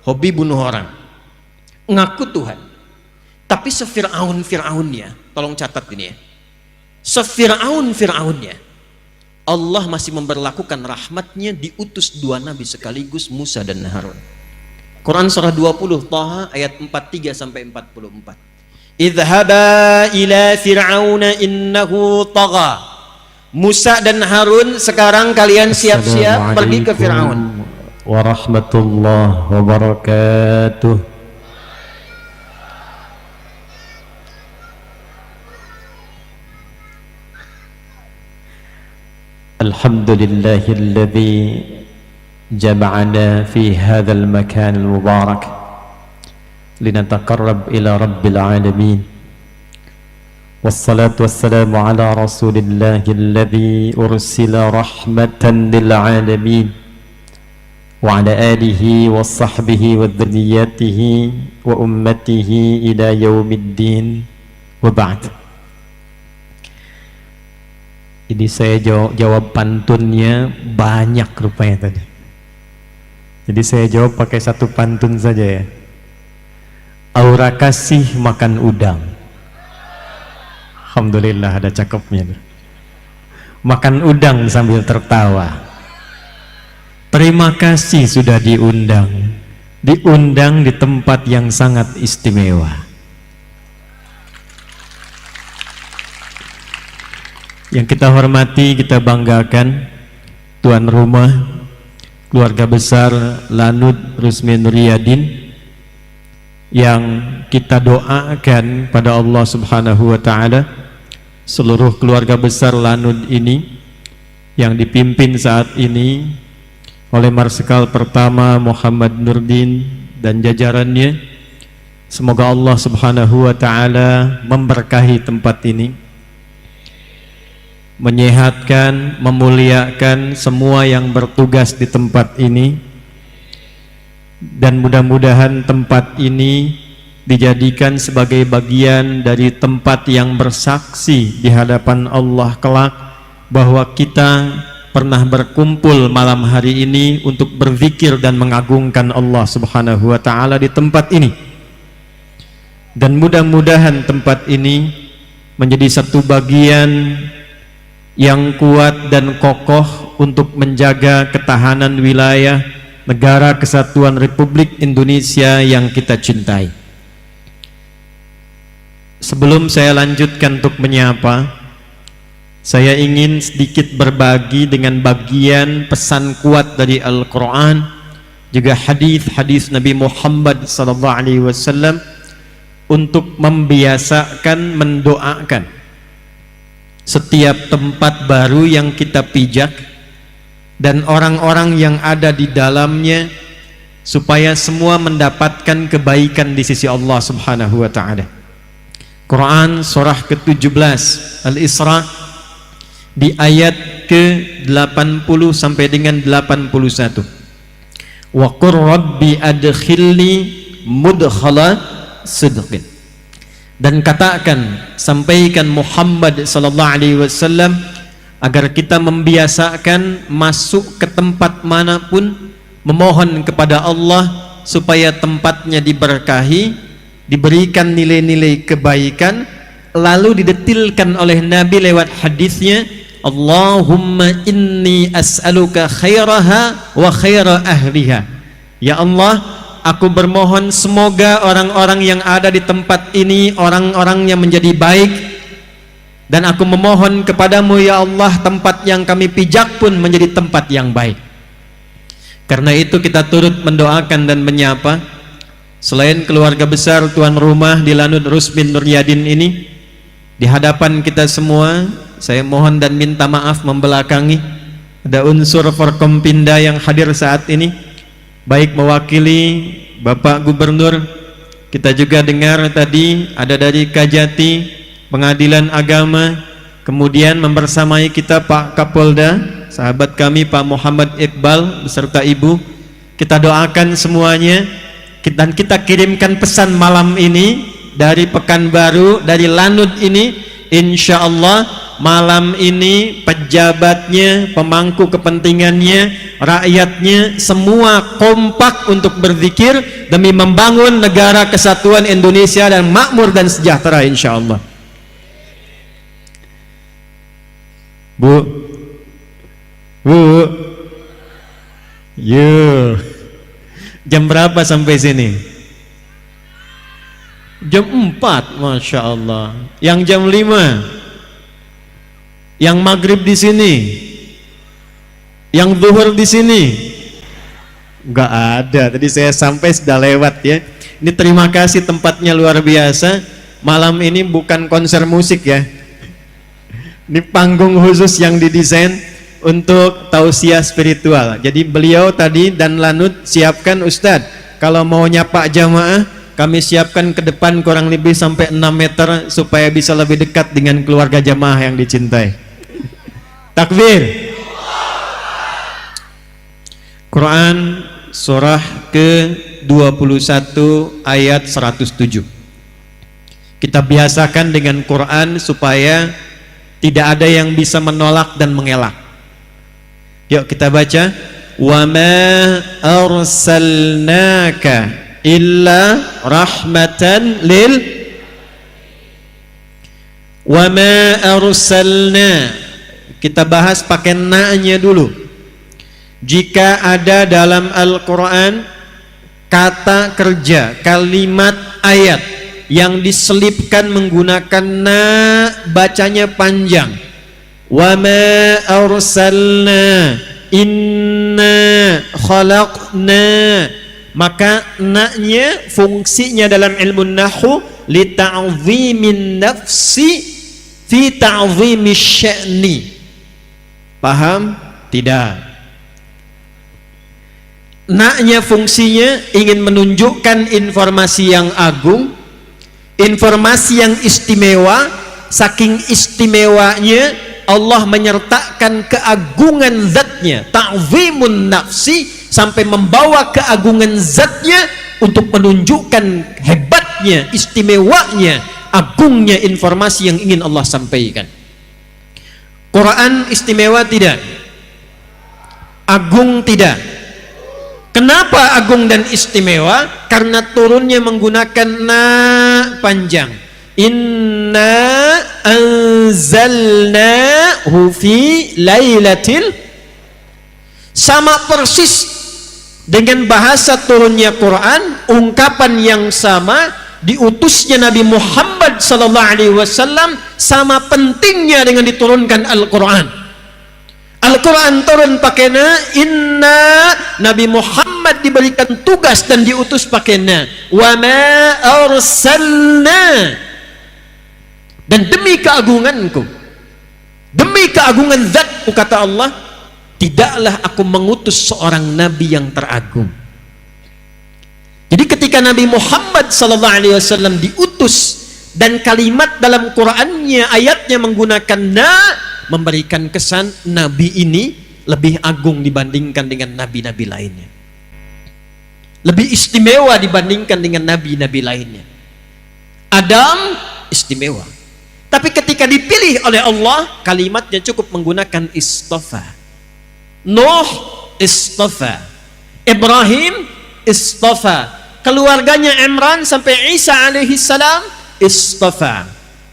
hobi bunuh orang, ngaku Tuhan. Tapi Fir'aunnya, tolong catat ini ya, Fir'aunnya, Allah masih memberlakukan rahmatnya, diutus dua nabi sekaligus, Musa dan Harun. Quran surah 20 Taha ayat 43 sampai 44. Idhaba ila fir'auna innahu tagha. Musa dan Harun, sekarang kalian siap-siap pergi ke Fir'aun. Warahmatullahi wabarakatuh. Alhamdulillahilladzi jama'ana fi hadzal makan al-mubarak linataqarrab ila rabbil alamin. Wassalatu wassalamu ala rasulillahilladzi ursila rahmatan lil alamin wa ala alihi wa sahbihi wa dzurriyyatihi wa ummatihi ila yaumiddin wa ba'd. Jadi saya jawab pantunnya banyak rupanya tadi. Jadi saya jawab pakai satu pantun saja ya. Aura kasih makan udang. Alhamdulillah ada cakepnya. Makan udang sambil tertawa. Terima kasih sudah diundang. Diundang di tempat yang sangat istimewa. Yang kita hormati, kita banggakan tuan rumah keluarga besar Lanud Rusmi Nuryadin, yang kita doakan pada Allah Subhanahu wa taala seluruh keluarga besar Lanud ini yang dipimpin saat ini oleh Marsikal pertama Muhammad Nurdin dan jajarannya. Semoga Allah Subhanahu wa taala memberkahi tempat ini, menyehatkan, memuliakan semua yang bertugas di tempat ini, dan mudah-mudahan tempat ini dijadikan sebagai bagian dari tempat yang bersaksi di hadapan Allah kelak bahwa kita pernah berkumpul malam hari ini untuk berzikir dan mengagungkan Allah Subhanahu wa taala di tempat ini. Dan mudah-mudahan tempat ini menjadi satu bagian yang kuat dan kokoh untuk menjaga ketahanan wilayah negara kesatuan Republik Indonesia yang kita cintai. Sebelum saya lanjutkan untuk menyapa, saya ingin sedikit berbagi dengan bagian pesan kuat dari Al-Quran, juga hadis-hadis Nabi Muhammad SAW, untuk membiasakan mendoakan setiap tempat baru yang kita pijak dan orang-orang yang ada di dalamnya, supaya semua mendapatkan kebaikan di sisi Allah Subhanahu wa taala. Quran surah ke-17 Al-Isra di ayat ke-80 sampai dengan 81. Wa qur rabbi adkhilni mudkhala sidqin. Dan katakan, sampaikan Muhammad sallallahu alaihi wasallam agar kita membiasakan masuk ke tempat manapun memohon kepada Allah supaya tempatnya diberkahi, diberikan nilai-nilai kebaikan, lalu didetilkan oleh Nabi lewat hadisnya, Allahumma inni as'aluka khairaha wa khaira ahliha. Ya Allah, aku bermohon semoga orang-orang yang ada di tempat ini orang-orangnya menjadi baik, dan aku memohon kepadamu ya Allah, tempat yang kami pijak pun menjadi tempat yang baik. Karena itu kita turut mendoakan dan menyapa selain keluarga besar tuan rumah di Lanud Rusmi Nuryadin ini, di hadapan kita semua saya mohon dan minta maaf membelakangi ada unsur Forkompinda yang hadir saat ini, baik mewakili Bapak Gubernur, kita juga dengar tadi ada dari Kajati, Pengadilan Agama, kemudian membersamai kita Pak Kapolda, sahabat kami Pak Muhammad Iqbal beserta Ibu. Kita doakan semuanya, dan kita kirimkan pesan malam ini dari Pekanbaru, dari Lanud ini, insya Allah malam ini pejabatnya, pemangku kepentingannya, rakyatnya semua kompak untuk berzikir demi membangun negara kesatuan Indonesia dan makmur dan sejahtera insyaallah. Bu, yuk, jam berapa sampai sini? Jam 4, Masya Allah. Yang jam 5, yang maghrib di sini, yang zuhur di sini, nggak ada. Tadi saya sampai sudah lewat ya. Ini terima kasih, tempatnya luar biasa. Malam ini bukan konser musik ya. Ini panggung khusus yang didesain untuk tausiah spiritual. Jadi beliau tadi dan Lanut siapkan, Ustadz, kalau mau nyapa jamaah, kami siapkan ke depan kurang lebih sampai 6 meter supaya bisa lebih dekat dengan keluarga jamaah yang dicintai. Takbir. Quran surah ke-21 ayat 107. Kita biasakan dengan Quran supaya tidak ada yang bisa menolak dan mengelak. Yuk kita baca. Wa ma arsalnaka illa rahmatan lil. Wa ma arsalna. Kita bahas pakai na-nya dulu. Jika ada dalam Al-Quran kata kerja, kalimat, ayat yang diselipkan menggunakan na, bacanya panjang. Wa ma arsalna inna khalaqna, maka na-nya fungsinya dalam ilmu nahwu li ta'zimin nafsi fi ta'zimi sya'ni. Paham? Tidak. Na-nya fungsinya ingin menunjukkan informasi yang agung, informasi yang istimewa. Saking istimewanya Allah menyertakan keagungan zatnya, ta'zimun nafsi, sampai membawa keagungan zatnya untuk menunjukkan hebatnya, istimewanya, agungnya informasi yang ingin Allah sampaikan. Quran istimewa tidak? Agung tidak? Kenapa agung dan istimewa? Karena turunnya menggunakan na panjang. Inna anzalnahu fi lailatil, sama persis dengan bahasa turunnya Quran, ungkapan yang sama, diutusnya Nabi Muhammad sallallahu alaihi wasallam, sama pentingnya dengan diturunkan Al-Quran. Al-Quran turun pakai na, inna, Nabi Muhammad diberikan tugas dan diutus pakai na. Wa ma arsalna, dan demi keagunganku, demi keagungan zatku, kata Allah, tidaklah aku mengutus seorang nabi yang teragung. Jadi ketika Nabi Muhammad sallallahu alaihi wasallam diutus dan kalimat dalam Qur'annya, ayatnya menggunakan na, memberikan kesan nabi ini lebih agung dibandingkan dengan nabi-nabi lainnya, lebih istimewa dibandingkan dengan nabi-nabi lainnya. Adam istimewa, tapi ketika dipilih oleh Allah, kalimatnya cukup menggunakan istafa. Nuh istafa, Ibrahim istafa, keluarganya Imran sampai Isa alaihi salam istafa.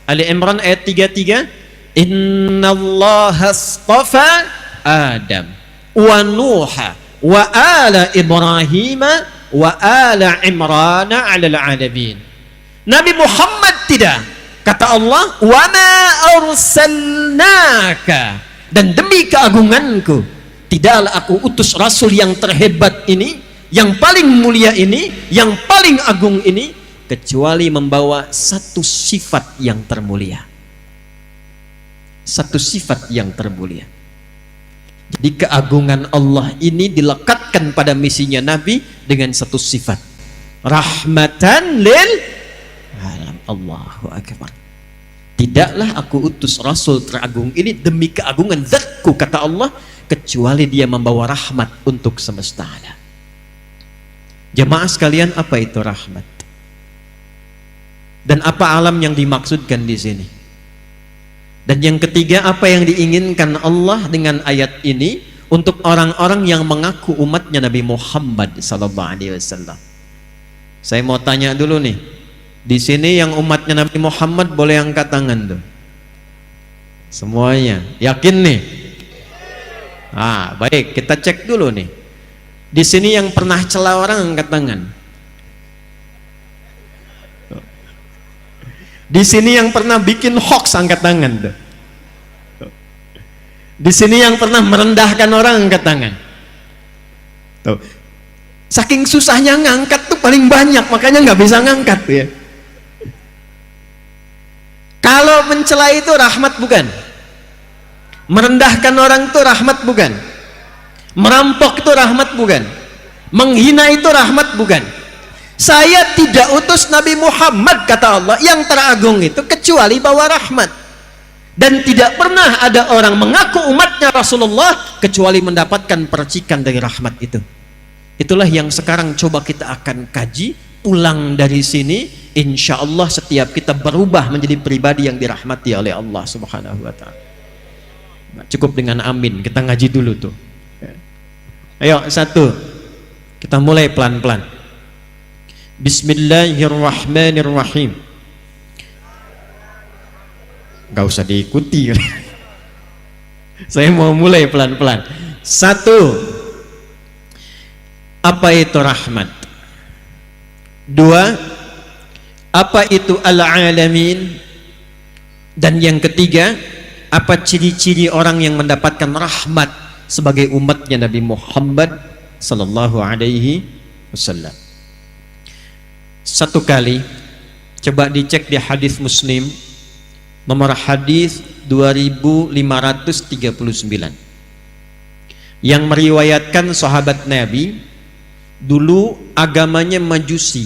Ali Imran ayat 33, Innallaha astafa Adam wa Nuha wa ala Ibrahim wa ala Imran ala alamin. Nabi Muhammad tidak, kata Allah, wa ma arsalnaka, dan demi keagunganku tidaklah aku utus rasul yang terhebat ini, yang paling mulia ini, yang paling agung ini, kecuali membawa satu sifat yang termulia. Satu sifat yang termulia. Jadi keagungan Allah ini dilekatkan pada misinya Nabi dengan satu sifat, rahmatan lil alam. Allahu akbar. Tidaklah aku utus rasul teragung ini demi keagungan zatku, kata Allah, kecuali dia membawa rahmat untuk semesta alam. Jemaah sekalian, apa itu rahmat? Dan apa alam yang dimaksudkan di sini? Dan yang ketiga, apa yang diinginkan Allah dengan ayat ini untuk orang-orang yang mengaku umatnya Nabi Muhammad SAW. Saya mau tanya dulu nih, di sini yang umatnya Nabi Muhammad boleh angkat tangan tuh. Semuanya, yakin nih? Baik, kita cek dulu nih. Di sini yang pernah cela orang angkat tangan. Di sini yang pernah bikin hoax angkat tangan tuh. Di sini yang pernah merendahkan orang angkat tangan. Tuh. Saking susahnya ngangkat tuh paling banyak, makanya nggak bisa ngangkat tuh ya. Kalau mencela itu rahmat bukan? Merendahkan orang itu rahmat bukan? Merampok itu rahmat bukan? Menghina itu rahmat bukan? Saya tidak utus Nabi Muhammad, kata Allah, yang teragung itu kecuali bawa rahmat. Dan tidak pernah ada orang mengaku umatnya Rasulullah kecuali mendapatkan percikan dari rahmat itu. Itulah yang sekarang coba kita akan kaji. Pulang dari sini, insya Allah setiap kita berubah menjadi pribadi yang dirahmati oleh Allah Subhanahu wa ta'ala. Cukup dengan amin, kita ngaji dulu tuh. Ayo, satu, kita mulai pelan-pelan. Bismillahirrahmanirrahim. Gak usah diikuti. Saya mau mulai pelan-pelan. Satu, apa itu rahmat? Dua, apa itu al-alamin? Dan yang ketiga, apa ciri-ciri orang yang mendapatkan rahmat sebagai umatnya Nabi Muhammad sallallahu alaihi wasallam? Satu kali, coba dicek di hadis Muslim, nomor hadis 2539, yang meriwayatkan sahabat Nabi dulu agamanya Majusi,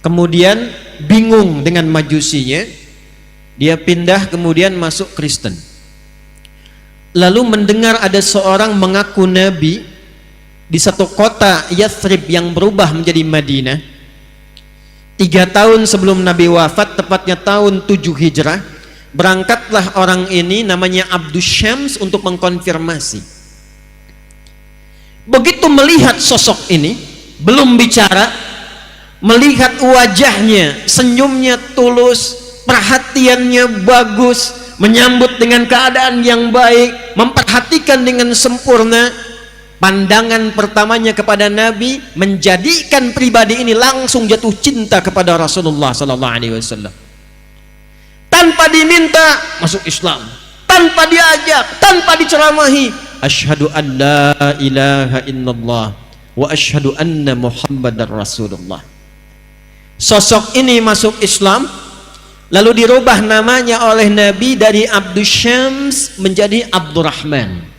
kemudian bingung dengan Majusinya, dia pindah kemudian masuk Kristen, lalu mendengar ada seorang mengaku Nabi di satu kota Yathrib yang berubah menjadi Madinah. 3 tahun sebelum Nabi wafat, tepatnya tahun 7 Hijrah, berangkatlah orang ini namanya Abdus Syams untuk mengkonfirmasi. Begitu melihat sosok ini, belum bicara, melihat wajahnya, senyumnya tulus, perhatiannya bagus, menyambut dengan keadaan yang baik, memperhatikan dengan sempurna, pandangan pertamanya kepada Nabi menjadikan pribadi ini langsung jatuh cinta kepada Rasulullah sallallahu alaihi wasallam. Tanpa diminta masuk Islam, tanpa diajak, tanpa diceramahi, asyhadu an la ilaha illallah wa asyhadu anna Muhammadar Rasulullah. Sosok ini masuk Islam, lalu dirubah namanya oleh Nabi dari Abdus Syams menjadi Abdurrahman.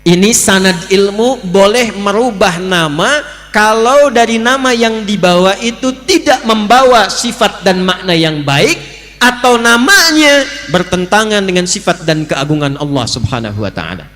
Ini sanad ilmu, boleh merubah nama kalau dari nama yang dibawa itu tidak membawa sifat dan makna yang baik, atau namanya bertentangan dengan sifat dan keagungan Allah Subhanahu wa ta'ala.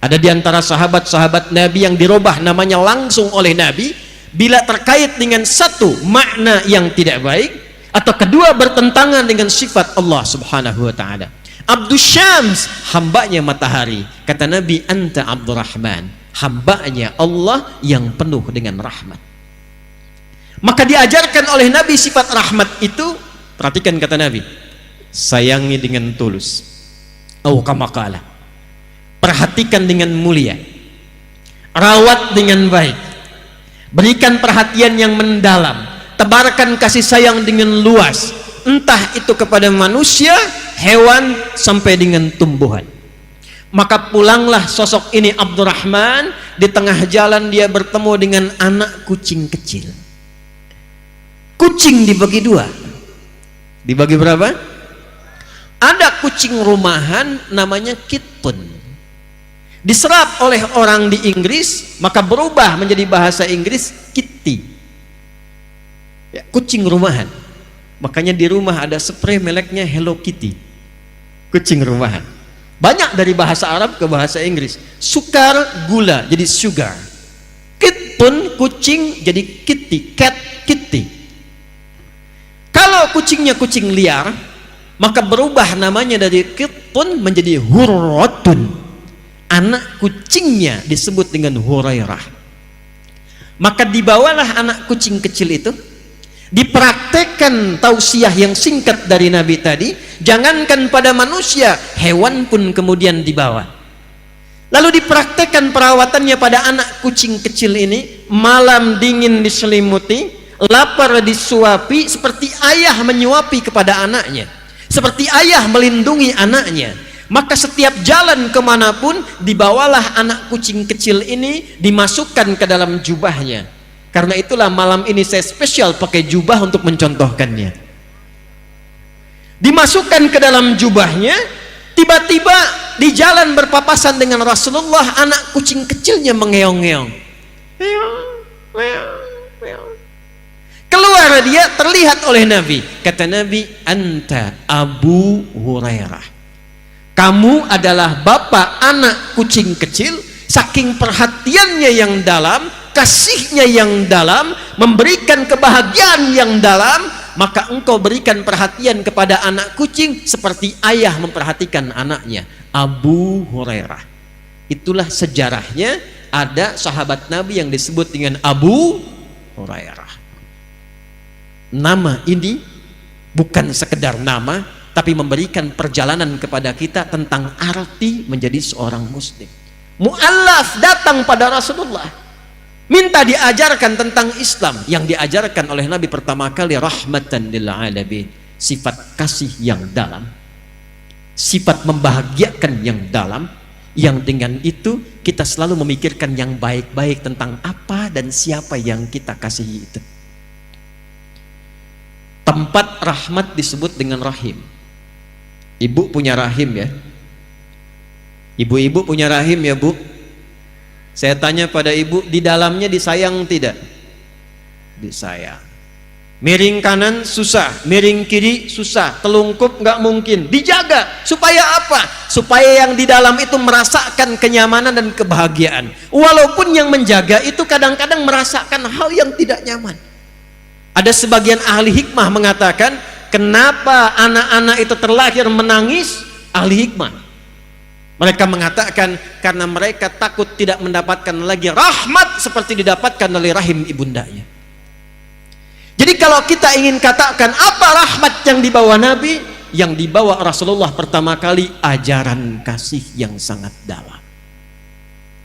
Ada di antara sahabat-sahabat Nabi yang dirubah namanya langsung oleh Nabi bila terkait dengan satu, makna yang tidak baik, atau kedua, bertentangan dengan sifat Allah Subhanahu wa ta'ala. Abdus Syams, hambanya matahari. Kata Nabi, anta Abdurrahman, hambanya Allah yang penuh dengan rahmat. Maka diajarkan oleh Nabi sifat rahmat itu. Perhatikan kata Nabi, sayangi dengan tulus, kama qala, perhatikan dengan mulia, rawat dengan baik, berikan perhatian yang mendalam, tebarkan kasih sayang dengan luas, entah itu kepada manusia, hewan, sampai dengan tumbuhan. Maka pulanglah sosok ini Abdurrahman. Di tengah jalan dia bertemu dengan anak kucing kecil. Kucing dibagi dua. Dibagi berapa? Ada kucing rumahan namanya kitpun, diserap oleh orang di Inggris, maka berubah menjadi bahasa Inggris kitty ya, kucing rumahan. Makanya di rumah ada spray mereknya Hello Kitty, kucing rumahan. Banyak dari bahasa Arab ke bahasa Inggris. Sukar, gula jadi sugar. Kitpun, kucing, jadi kitty, cat, kitty. Kalau kucingnya kucing liar, Maka berubah namanya dari Qittun menjadi Hurratun. Anak kucingnya disebut dengan Hurairah. Maka dibawalah anak kucing kecil itu, dipraktekkan tausiah yang singkat dari Nabi tadi. Jangankan pada manusia, hewan pun kemudian dibawa. Lalu dipraktekkan perawatannya pada anak kucing kecil ini. Malam dingin diselimuti, lapar disuapi, seperti ayah menyuapi kepada anaknya, seperti ayah melindungi anaknya. Maka setiap jalan kemanapun, dibawalah anak kucing kecil ini, dimasukkan ke dalam jubahnya. Karena itulah malam ini saya spesial pakai jubah untuk mencontohkannya. Dimasukkan ke dalam jubahnya, tiba-tiba di jalan berpapasan dengan Rasulullah, anak kucing kecilnya mengeong-ngeong. Keluar dia, terlihat oleh Nabi. Kata Nabi, anta Abu Hurairah. Kamu adalah bapak anak kucing kecil. Saking perhatiannya yang dalam, kasihnya yang dalam, memberikan kebahagiaan yang dalam, maka engkau berikan perhatian kepada anak kucing seperti ayah memperhatikan anaknya. Abu Hurairah. Itulah sejarahnya. Ada sahabat Nabi yang disebut dengan Abu Hurairah. Nama ini bukan sekedar nama, tapi memberikan perjalanan kepada kita tentang arti menjadi seorang muslim. Mu'allaf datang pada Rasulullah, minta diajarkan tentang Islam. Yang diajarkan oleh Nabi pertama kali rahmatan lil alamin, sifat kasih yang dalam, sifat membahagiakan yang dalam, yang dengan itu kita selalu memikirkan yang baik-baik tentang apa dan siapa yang kita kasihi itu. Tempat rahmat disebut dengan rahim. Ibu punya rahim ya? Ibu-ibu punya rahim ya Bu? Saya tanya pada ibu, di dalamnya disayang tidak? Disayang. Miring kanan susah, miring kiri susah, telungkup nggak mungkin. Dijaga supaya apa? Supaya yang di dalam itu merasakan kenyamanan dan kebahagiaan. Walaupun yang menjaga itu kadang-kadang merasakan hal yang tidak nyaman. Ada sebagian ahli hikmah mengatakan, kenapa anak-anak itu terlahir menangis? Ahli hikmah, mereka mengatakan karena mereka takut tidak mendapatkan lagi rahmat seperti didapatkan oleh rahim ibundanya. Jadi kalau kita ingin katakan apa rahmat yang dibawa Nabi, yang dibawa Rasulullah pertama kali ajaran kasih yang sangat dalam.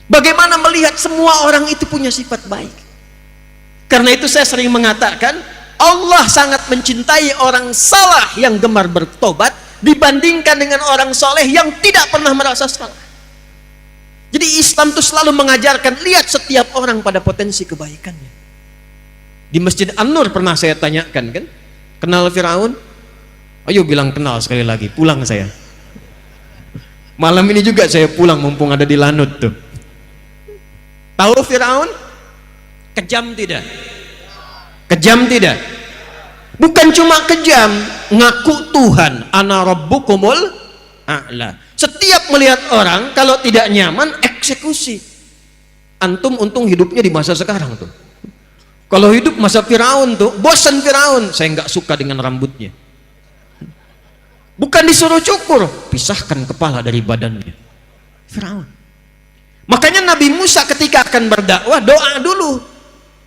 Bagaimana melihat semua orang itu punya sifat baik. Karena itu saya sering mengatakan, Allah sangat mencintai orang salah yang gemar bertobat dibandingkan dengan orang soleh yang tidak pernah merasa salah. Jadi Islam itu selalu mengajarkan, lihat setiap orang pada potensi kebaikannya. Di Masjid An-Nur pernah saya tanyakan kan, kenal Firaun? Ayo bilang kenal sekali lagi, pulang saya. Malam ini juga saya pulang mumpung ada di Lanut tuh. Tahu Firaun? Kejam tidak? Kejam tidak? Bukan cuma kejam, ngaku Tuhan, ana rabbukumul a'la. Setiap melihat orang kalau tidak nyaman, eksekusi. Antum untung hidupnya di masa sekarang tuh. Kalau hidup masa Firaun tuh, bosan Firaun, saya nggak suka dengan rambutnya. Bukan disuruh cukur, pisahkan kepala dari badannya. Firaun. Makanya Nabi Musa ketika akan berdakwah, doa dulu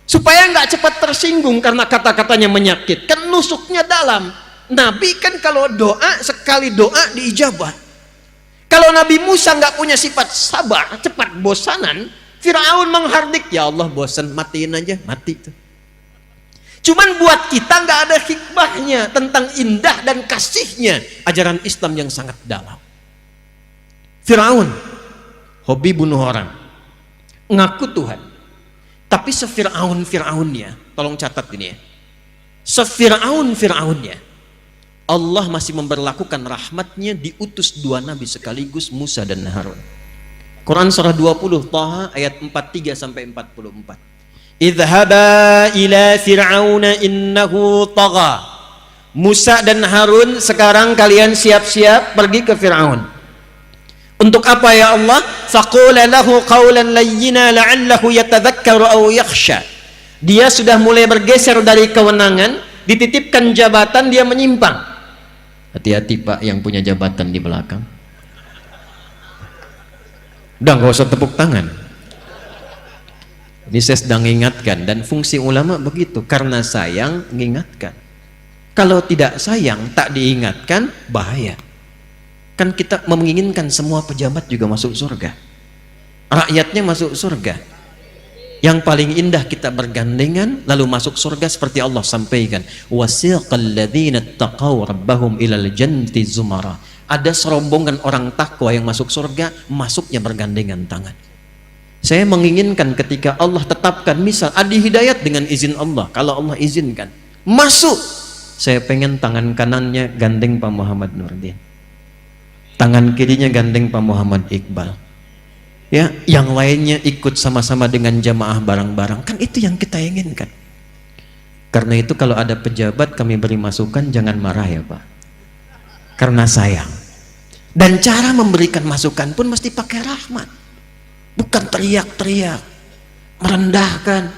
supaya nggak cepat tersinggung karena kata-katanya menyakitkan, nusuknya dalam. Nabi kan kalau doa, sekali doa diijabah. Kalau Nabi Musa nggak punya sifat sabar, cepat bosanan, Firaun menghardik, ya Allah bosan, matiin aja, mati tuh. Cuman buat kita nggak ada hikmahnya tentang indah dan kasihnya ajaran Islam yang sangat dalam. Firaun hobi bunuh orang, ngaku Tuhan, tapi sefiraun-firaunnya, tolong catat ini ya, sefiraun-firaunnya Allah masih memberlakukan rahmatnya, diutus dua nabi sekaligus, Musa dan Harun. Quran surah 20 Taha ayat 43 sampai 44. Idhaba ila fir'auna innahu tagha. Musa dan Harun, sekarang kalian siap-siap pergi ke Fir'aun. Untuk apa ya Allah? Faqula lahu qawlan layyina la'allahu yatadhakkaru aw yakhsha. Dia sudah mulai bergeser dari kewenangan, dititipkan jabatan, dia menyimpang. Hati-hati Pak yang punya jabatan di belakang. Udah nggak usah tepuk tangan. Ini saya sedang ingatkan, dan fungsi ulama begitu, karena sayang mengingatkan. Kalau tidak sayang tak diingatkan bahaya. Kan kita menginginkan semua pejabat juga masuk surga, rakyatnya masuk surga. Yang paling indah kita bergandengan lalu masuk surga seperti Allah sampaikan, wasiqal ladzina taqaw rabbahum ilal jannati zumara. Ada serombongan orang takwa yang masuk surga, masuknya bergandengan tangan. Saya menginginkan ketika Allah tetapkan, misal Adi Hidayat dengan izin Allah, kalau Allah izinkan masuk, saya pengen tangan kanannya gandeng Pak Muhammad Nurdin, tangan kirinya gandeng Pak Muhammad Iqbal, ya, yang lainnya ikut sama-sama dengan jamaah bareng-bareng. Kan itu yang kita inginkan. Karena itu kalau ada pejabat kami beri masukan, jangan marah ya Pak, karena sayang. Dan cara memberikan masukan pun mesti pakai rahmat, bukan teriak-teriak, merendahkan,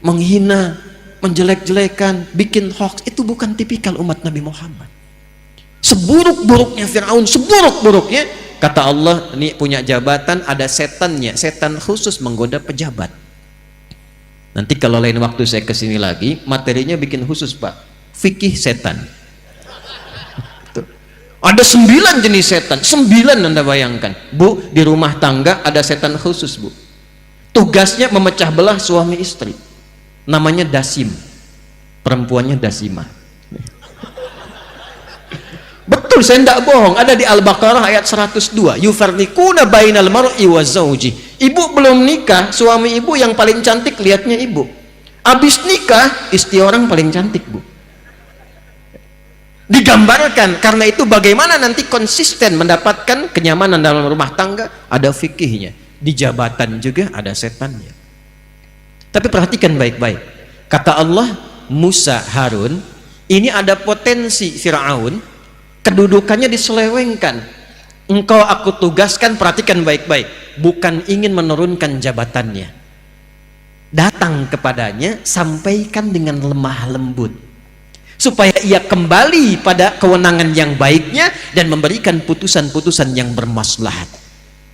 menghina, menjelek-jelekan, bikin hoax. Itu bukan tipikal umat Nabi Muhammad. Seburuk-buruknya Fir'aun, seburuk-buruknya, kata Allah, ini punya jabatan, ada setannya, setan khusus menggoda pejabat. Nanti kalau lain waktu saya kesini lagi, materinya bikin khusus Pak, fikih setan. Ada 9 jenis setan, 9 Anda bayangkan. Bu, di rumah tangga ada setan khusus Bu, tugasnya memecah belah suami istri, namanya Dasim, perempuannya Dasimah. Betul, saya tidak bohong, ada di Al-Baqarah ayat 102, yufarriquna bainal mar'i wa zawji. Ibu belum nikah, suami ibu yang paling cantik lihatnya ibu, habis nikah istri orang paling cantik Bu, digambarkan. Karena itu bagaimana nanti konsisten mendapatkan kenyamanan dalam rumah tangga, ada fikihnya. Di jabatan juga ada setannya. Tapi perhatikan baik-baik, kata Allah, Musa, Harun, ini ada potensi Fir'aun, kedudukannya diselewengkan. Engkau aku tugaskan, perhatikan baik-baik, bukan ingin menurunkan jabatannya, datang kepadanya, sampaikan dengan lemah lembut, supaya ia kembali pada kewenangan yang baiknya dan memberikan putusan-putusan yang bermaslahat.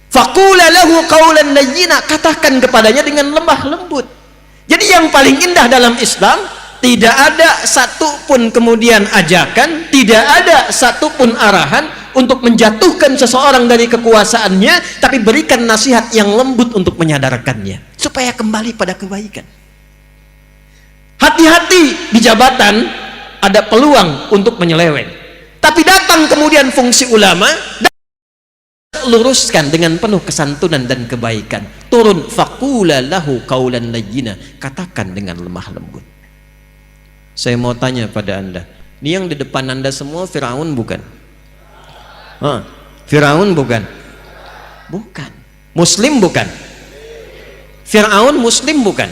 Faqula lahu qawlan layyina, katakan kepadanya dengan lemah lembut. Jadi yang paling indah dalam Islam, tidak ada satupun kemudian ajakan, tidak ada satupun arahan untuk menjatuhkan seseorang dari kekuasaannya, tapi berikan nasihat yang lembut untuk menyadarkannya supaya kembali pada kebaikan. Hati-hati di jabatan, ada peluang untuk menyeleweng, tapi datang kemudian fungsi ulama, luruskan dengan penuh kesantunan dan kebaikan. Turun, faqula lahu qaulan layyina, katakan dengan lemah lembut. Saya mau tanya pada Anda, ini yang di depan Anda semua Firaun bukan? Firaun bukan? Bukan. Muslim bukan? Firaun Muslim bukan?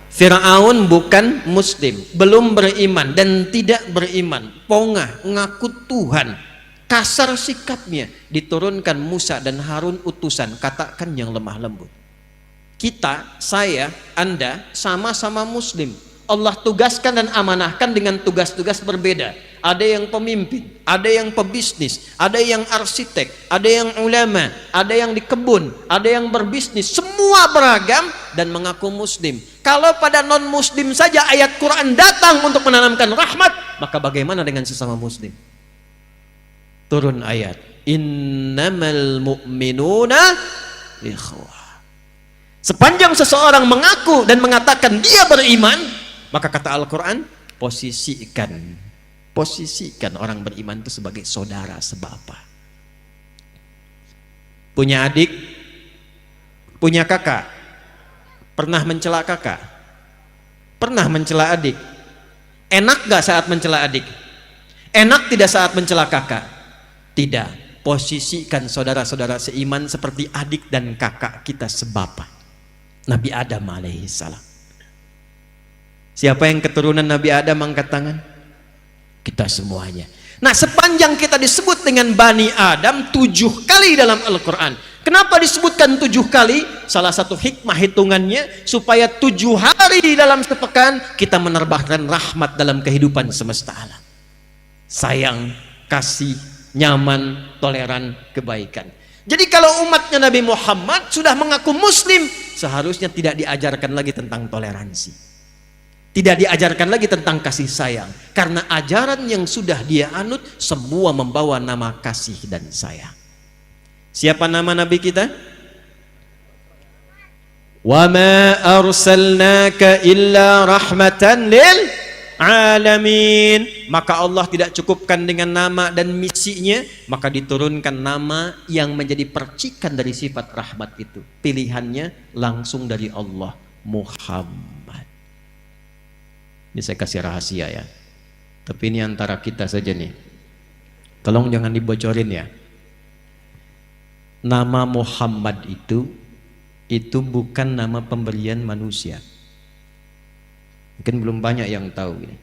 Firaun bukan Muslim, belum beriman dan tidak beriman, pongah, ngaku Tuhan, kasar sikapnya. Diturunkan Musa dan Harun utusan, katakan yang lemah lembut. Kita, saya, Anda sama-sama Muslim, Allah tugaskan dan amanahkan dengan tugas-tugas berbeda. Ada yang pemimpin, ada yang pebisnis, ada yang arsitek, ada yang ulama, ada yang di kebun, ada yang berbisnis, semua beragam dan mengaku muslim. Kalau pada non muslim saja ayat Quran datang untuk menanamkan rahmat, maka bagaimana dengan sesama muslim? Turun ayat, innamal mu'minuna ikhwah. Sepanjang seseorang mengaku dan mengatakan dia beriman, maka kata Al-Quran, posisikan orang beriman itu sebagai saudara sebapa. Punya adik, punya kakak, pernah mencela kakak, pernah mencela adik. Enak gak saat mencela adik? Enak tidak saat mencela kakak? Tidak. Posisikan saudara-saudara seiman seperti adik dan kakak kita sebapa, Nabi Adam alaihissalam. Siapa yang keturunan Nabi Adam angkat tangan? Kita semuanya. Nah, sepanjang kita disebut dengan Bani Adam 7 kali dalam Al-Quran. Kenapa disebutkan 7 kali? Salah satu hikmah hitungannya supaya 7 hari dalam sepekan kita menerbangkan rahmat dalam kehidupan semesta alam. Sayang, kasih, nyaman, toleran, kebaikan. Jadi kalau umatnya Nabi Muhammad sudah mengaku muslim, seharusnya tidak diajarkan lagi tentang toleransi, tidak diajarkan lagi tentang kasih sayang, karena ajaran yang sudah dia anut semua membawa nama kasih dan sayang. Siapa nama Nabi kita? Wa ma arsalnaka illa rahmatan lil alamin. Maka Allah tidak cukupkan dengan nama dan misinya, maka diturunkan nama yang menjadi percikan dari sifat rahmat itu. Pilihannya langsung dari Allah, Muhammad. Ini saya kasih rahasia ya, tapi ini antara kita saja nih, tolong jangan dibocorin ya. Nama Muhammad itu bukan nama pemberian manusia. Mungkin belum banyak yang tahu ini.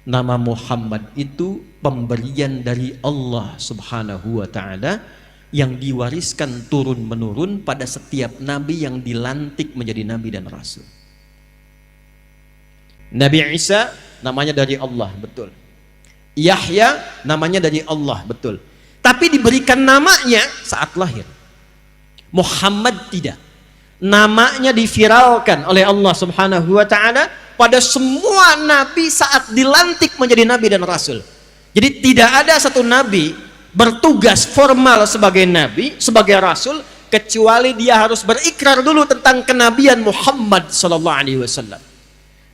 Nama Muhammad itu pemberian dari Allah Subhanahu wa ta'ala yang diwariskan turun-menurun pada setiap nabi yang dilantik menjadi nabi dan rasul. Nabi Isa namanya dari Allah, betul. Yahya namanya dari Allah, betul. Tapi diberikan namanya saat lahir. Muhammad tidak. Namanya diviralkan oleh Allah Subhanahu wa ta'ala pada semua nabi saat dilantik menjadi nabi dan rasul. Jadi tidak ada satu nabi bertugas formal sebagai nabi, sebagai rasul, kecuali dia harus berikrar dulu tentang kenabian Muhammad sallallahu alaihi wasallam.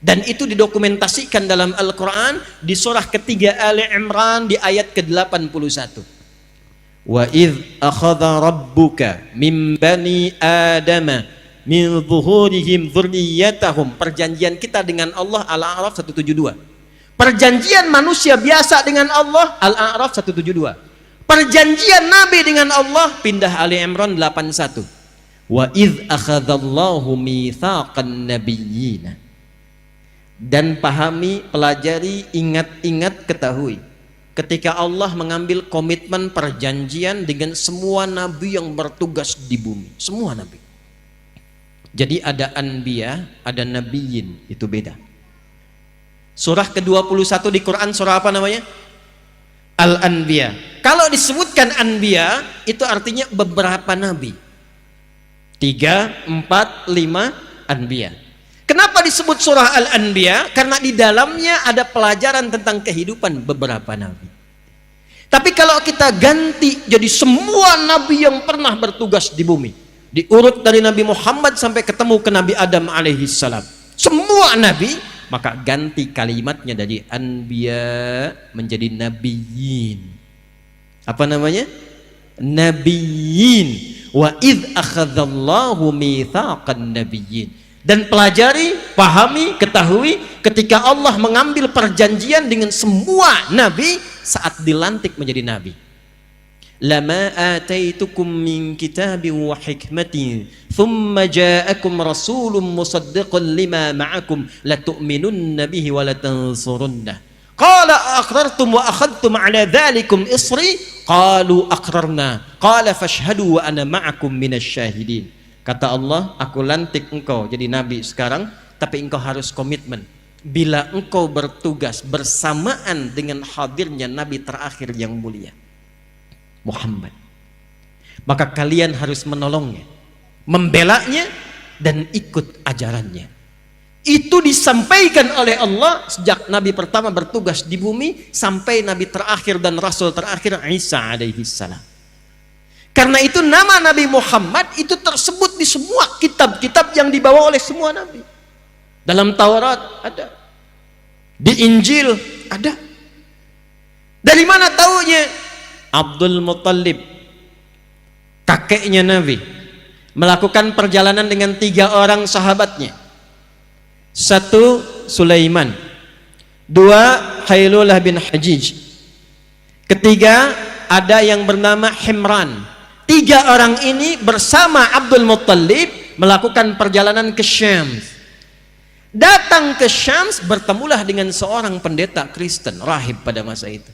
Dan itu didokumentasikan dalam Al-Quran di surah ketiga Ali Imran di ayat ke-81. Wa idh akhadha rabbuka min bani adama min zuhurihim dzurriyyatahum. Perjanjian kita dengan Allah Al-A'raf 172. Perjanjian manusia biasa dengan Allah Al-A'raf 172. Perjanjian Nabi dengan Allah pindah Ali Imran 81. Wa idh akhadallahu mitsaqan nabiyyin. Dan pahami, pelajari, ingat-ingat, ketahui, ketika Allah mengambil komitmen perjanjian dengan semua nabi yang bertugas di bumi, semua nabi. Jadi ada anbiya, ada nabiyin, itu beda. Surah ke-21 di Quran surah apa namanya? Al-Anbiya. Kalau disebutkan anbiya itu artinya beberapa nabi. 3, 4, 5 anbiya. Kenapa disebut surah Al-Anbiya? Karena di dalamnya ada pelajaran tentang kehidupan beberapa nabi. Tapi kalau kita ganti jadi semua nabi yang pernah bertugas di bumi, diurut dari Nabi Muhammad sampai ketemu ke Nabi Adam alaihi salam, semua nabi, maka ganti kalimatnya dari anbiya menjadi nabiyyin. Apa namanya? Nabiyyin. Wa idh akhadallahu mitsaqan nabiyyin. Dan pelajari, pahami, ketahui ketika Allah mengambil perjanjian dengan semua nabi saat dilantik menjadi nabi. Lama ataitukum min kitabin wa hikmatin thumma ja'akum rasulun musaddiqun lima ma'akum latu'minunna bihi wa latansurunnah. Qala aqrartum wa akhadtum ala dhalikum isri qalu aqrarna qala fashhadu wa ana ma'akum minasy syahidin. Kata Allah, aku lantik engkau jadi nabi sekarang, tapi engkau harus komitmen. Bila engkau bertugas bersamaan dengan hadirnya nabi terakhir yang mulia, Muhammad, maka kalian harus menolongnya, membelanya, dan ikut ajarannya. Itu disampaikan oleh Allah sejak nabi pertama bertugas di bumi sampai nabi terakhir dan rasul terakhir Isa alaihi salam. Karena itu nama Nabi Muhammad itu tersebut di semua kitab-kitab yang dibawa oleh semua nabi. Dalam Taurat ada, di Injil ada. Dari mana taunya? Abdul Muttalib, kakeknya Nabi, melakukan perjalanan dengan 3 orang sahabatnya. 1 Sulaiman, 2 Khailullah bin Hajij, 3 ada yang bernama Himran. 3 orang ini bersama Abdul Muttalib melakukan perjalanan ke Syam. Datang ke Syam, bertemulah dengan seorang pendeta Kristen, rahib pada masa itu.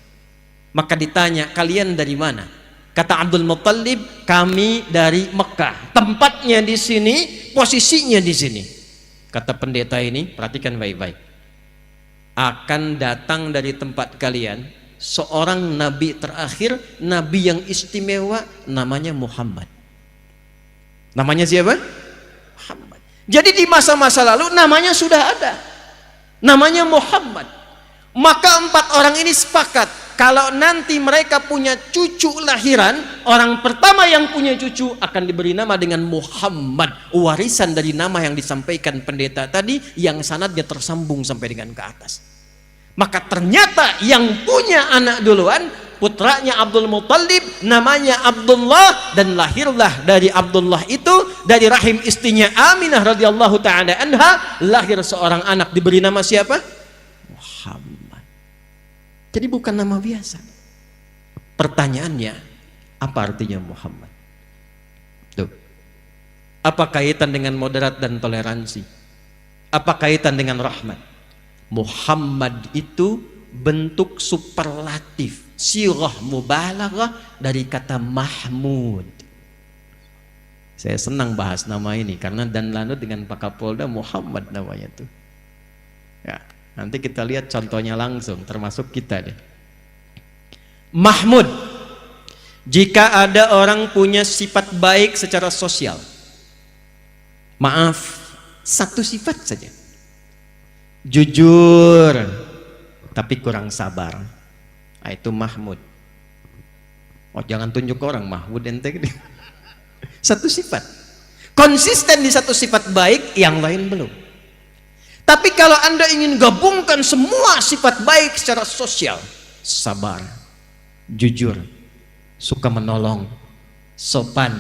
Maka ditanya, kalian dari mana? Kata Abdul Muttalib, kami dari Mekah. Tempatnya di sini, posisinya di sini. Kata pendeta ini, perhatikan baik-baik. Akan datang dari tempat kalian seorang nabi terakhir, nabi yang istimewa, namanya Muhammad. Namanya siapa? Muhammad. Jadi di masa-masa lalu namanya sudah ada, namanya Muhammad. Maka 4 orang ini sepakat, kalau nanti mereka punya cucu lahiran, orang pertama yang punya cucu akan diberi nama dengan Muhammad, warisan dari nama yang disampaikan pendeta tadi, yang sanadnya tersambung sampai dengan ke atas. Maka ternyata yang punya anak duluan putranya Abdul Muttalib, namanya Abdullah, dan lahirlah dari Abdullah itu, dari rahim istrinya Aminah radhiyallahu taala anha, lahir seorang anak diberi nama siapa? Muhammad. Jadi bukan nama biasa. Pertanyaannya, apa artinya Muhammad? Tuh. Apa kaitan dengan moderat dan toleransi? Apa kaitan dengan rahmat? Muhammad itu bentuk superlatif, sirah mubalaghah dari kata Mahmud. Saya senang bahas nama ini karena dan lanut dengan Pak Kapolda Muhammad namanya tuh. Ya, nanti kita lihat contohnya langsung, termasuk kita deh. Mahmud, jika ada orang punya sifat baik secara sosial, maaf, satu sifat saja, jujur tapi kurang sabar, nah, itu Mahmud. Oh, jangan tunjuk orang Mahmud ente gede. Satu sifat, konsisten di satu sifat baik, yang lain belum. Tapi kalau Anda ingin gabungkan semua sifat baik secara sosial, sabar, jujur, suka menolong, sopan,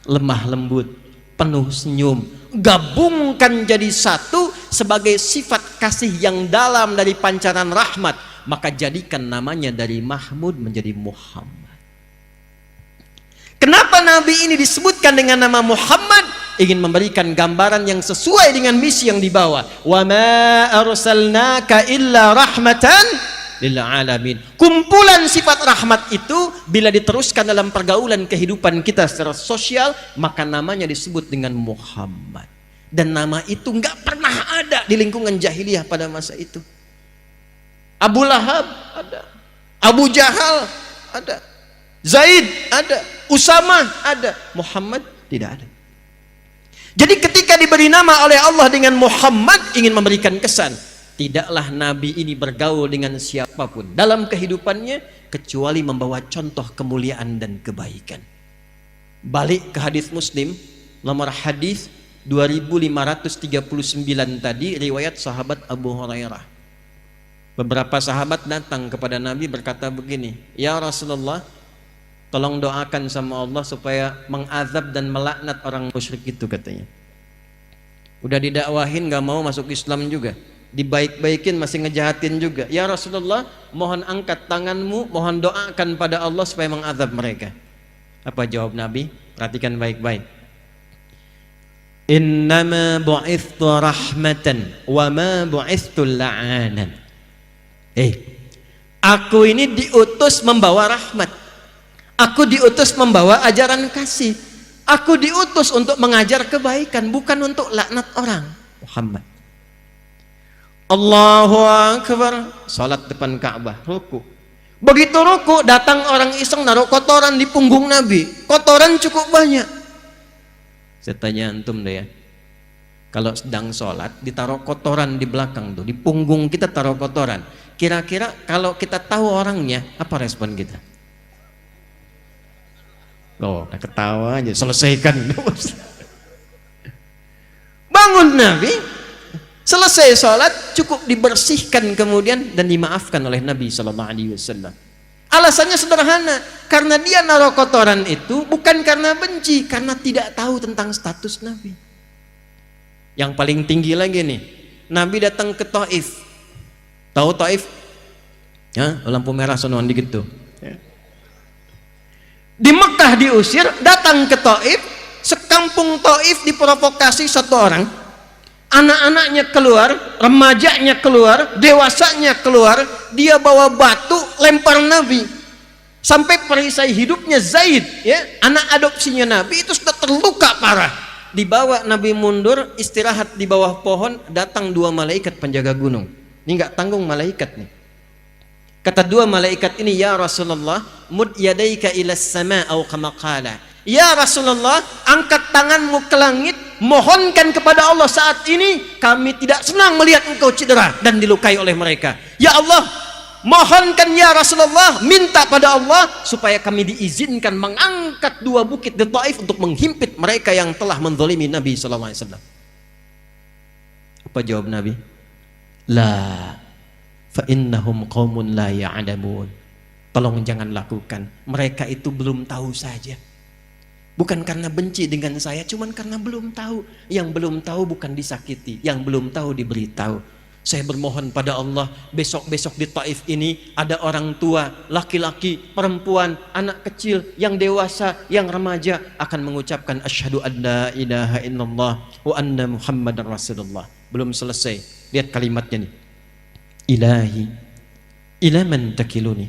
lemah lembut, penuh senyum, gabungkan jadi satu sebagai sifat kasih yang dalam dari pancaran rahmat, maka jadikan namanya dari Mahmud menjadi Muhammad. Kenapa Nabi ini disebutkan dengan nama Muhammad? Ingin memberikan gambaran yang sesuai dengan misi yang dibawa. Wa ma arsalnaka illa rahmatan lil alamin. Kumpulan sifat rahmat itu bila diteruskan dalam pergaulan kehidupan kita secara sosial, maka namanya disebut dengan Muhammad. Dan nama itu nggak pernah ada di lingkungan jahiliyah pada masa itu. Abu Lahab ada, Abu Jahal ada, Zaid ada, Usamah ada, Muhammad tidak ada. Jadi ketika diberi nama oleh Allah dengan Muhammad, ingin memberikan kesan, tidaklah Nabi ini bergaul dengan siapapun dalam kehidupannya kecuali membawa contoh kemuliaan dan kebaikan. Balik ke hadis Muslim, nomor hadis 2539 tadi, riwayat sahabat Abu Hurairah. Beberapa sahabat datang kepada Nabi berkata begini, ya Rasulullah, tolong doakan sama Allah supaya mengazab dan melaknat orang musyrik itu, katanya. Udah didakwahin gak mau masuk Islam juga, dibaik-baikin masih ngejahatin juga. Ya Rasulullah, mohon angkat tanganmu, mohon doakan pada Allah supaya mengazab mereka. Apa jawab Nabi? Perhatikan baik-baik. Innama bu'ithtu rahmatan wa ma bu'ithtu la'anan. Aku ini diutus membawa rahmat. Aku diutus membawa ajaran kasih. Aku diutus untuk mengajar kebaikan, bukan untuk laknat orang. Muhammad. Allahu Akbar, salat depan Ka'bah, ruku. Begitu ruku, datang orang iseng naruh kotoran di punggung Nabi. Kotoran cukup banyak. Saya tanya antum deh ya, kalau sedang sholat ditaruh kotoran di belakang tuh, di punggung kita taruh kotoran, kira-kira kalau kita tahu orangnya, apa respon kita? Oh, ketawa aja, selesaikan. Bangun Nabi, selesai sholat, cukup dibersihkan kemudian dan dimaafkan oleh Nabi SAW. Alasannya sederhana, karena dia naruh kotoran itu bukan karena benci, karena tidak tahu tentang status Nabi. Yang paling tinggi lagi nih, Nabi datang ke Taif. Tahu Taif? Ya, lampu merah sonoan dikit tuh. Di Mekah diusir, datang ke Taif, sekampung Taif diprovokasi satu orang, anak-anaknya keluar, remajanya keluar, dewasanya keluar, dia bawa batu lempar Nabi, sampai perisai hidupnya Zaid, ya, anak adopsinya Nabi itu sudah terluka parah. Dibawa Nabi mundur, istirahat di bawah pohon, datang 2 malaikat penjaga gunung. Ini nggak tanggung malaikat nih. Kata dua malaikat ini, ya Rasulullah, mud yadaika ila sama au kama qala. Ya Rasulullah, angkat tanganmu ke langit, mohonkan kepada Allah saat ini, kami tidak senang melihat engkau cedera dan dilukai oleh mereka. Ya Allah, mohonkan ya Rasulullah, minta pada Allah supaya kami diizinkan mengangkat dua bukit di Taif untuk menghimpit mereka yang telah menzalimi Nabi sallallahu alaihi wasallam. Apa jawab Nabi? La fa innahum qaumun la ya'lamun. Tolong jangan lakukan. Mereka itu belum tahu saja. Bukan karena benci dengan saya, cuman karena belum tahu. Yang belum tahu bukan disakiti, yang belum tahu diberitahu. Saya bermohon pada Allah, besok-besok di Taif ini ada orang tua, laki-laki, perempuan, anak kecil, yang dewasa, yang remaja akan mengucapkan asyhadu an la ilaha illallah wa anna muhammadar rasulullah. Belum selesai, lihat kalimatnya nih. Ilahi ila man takiluni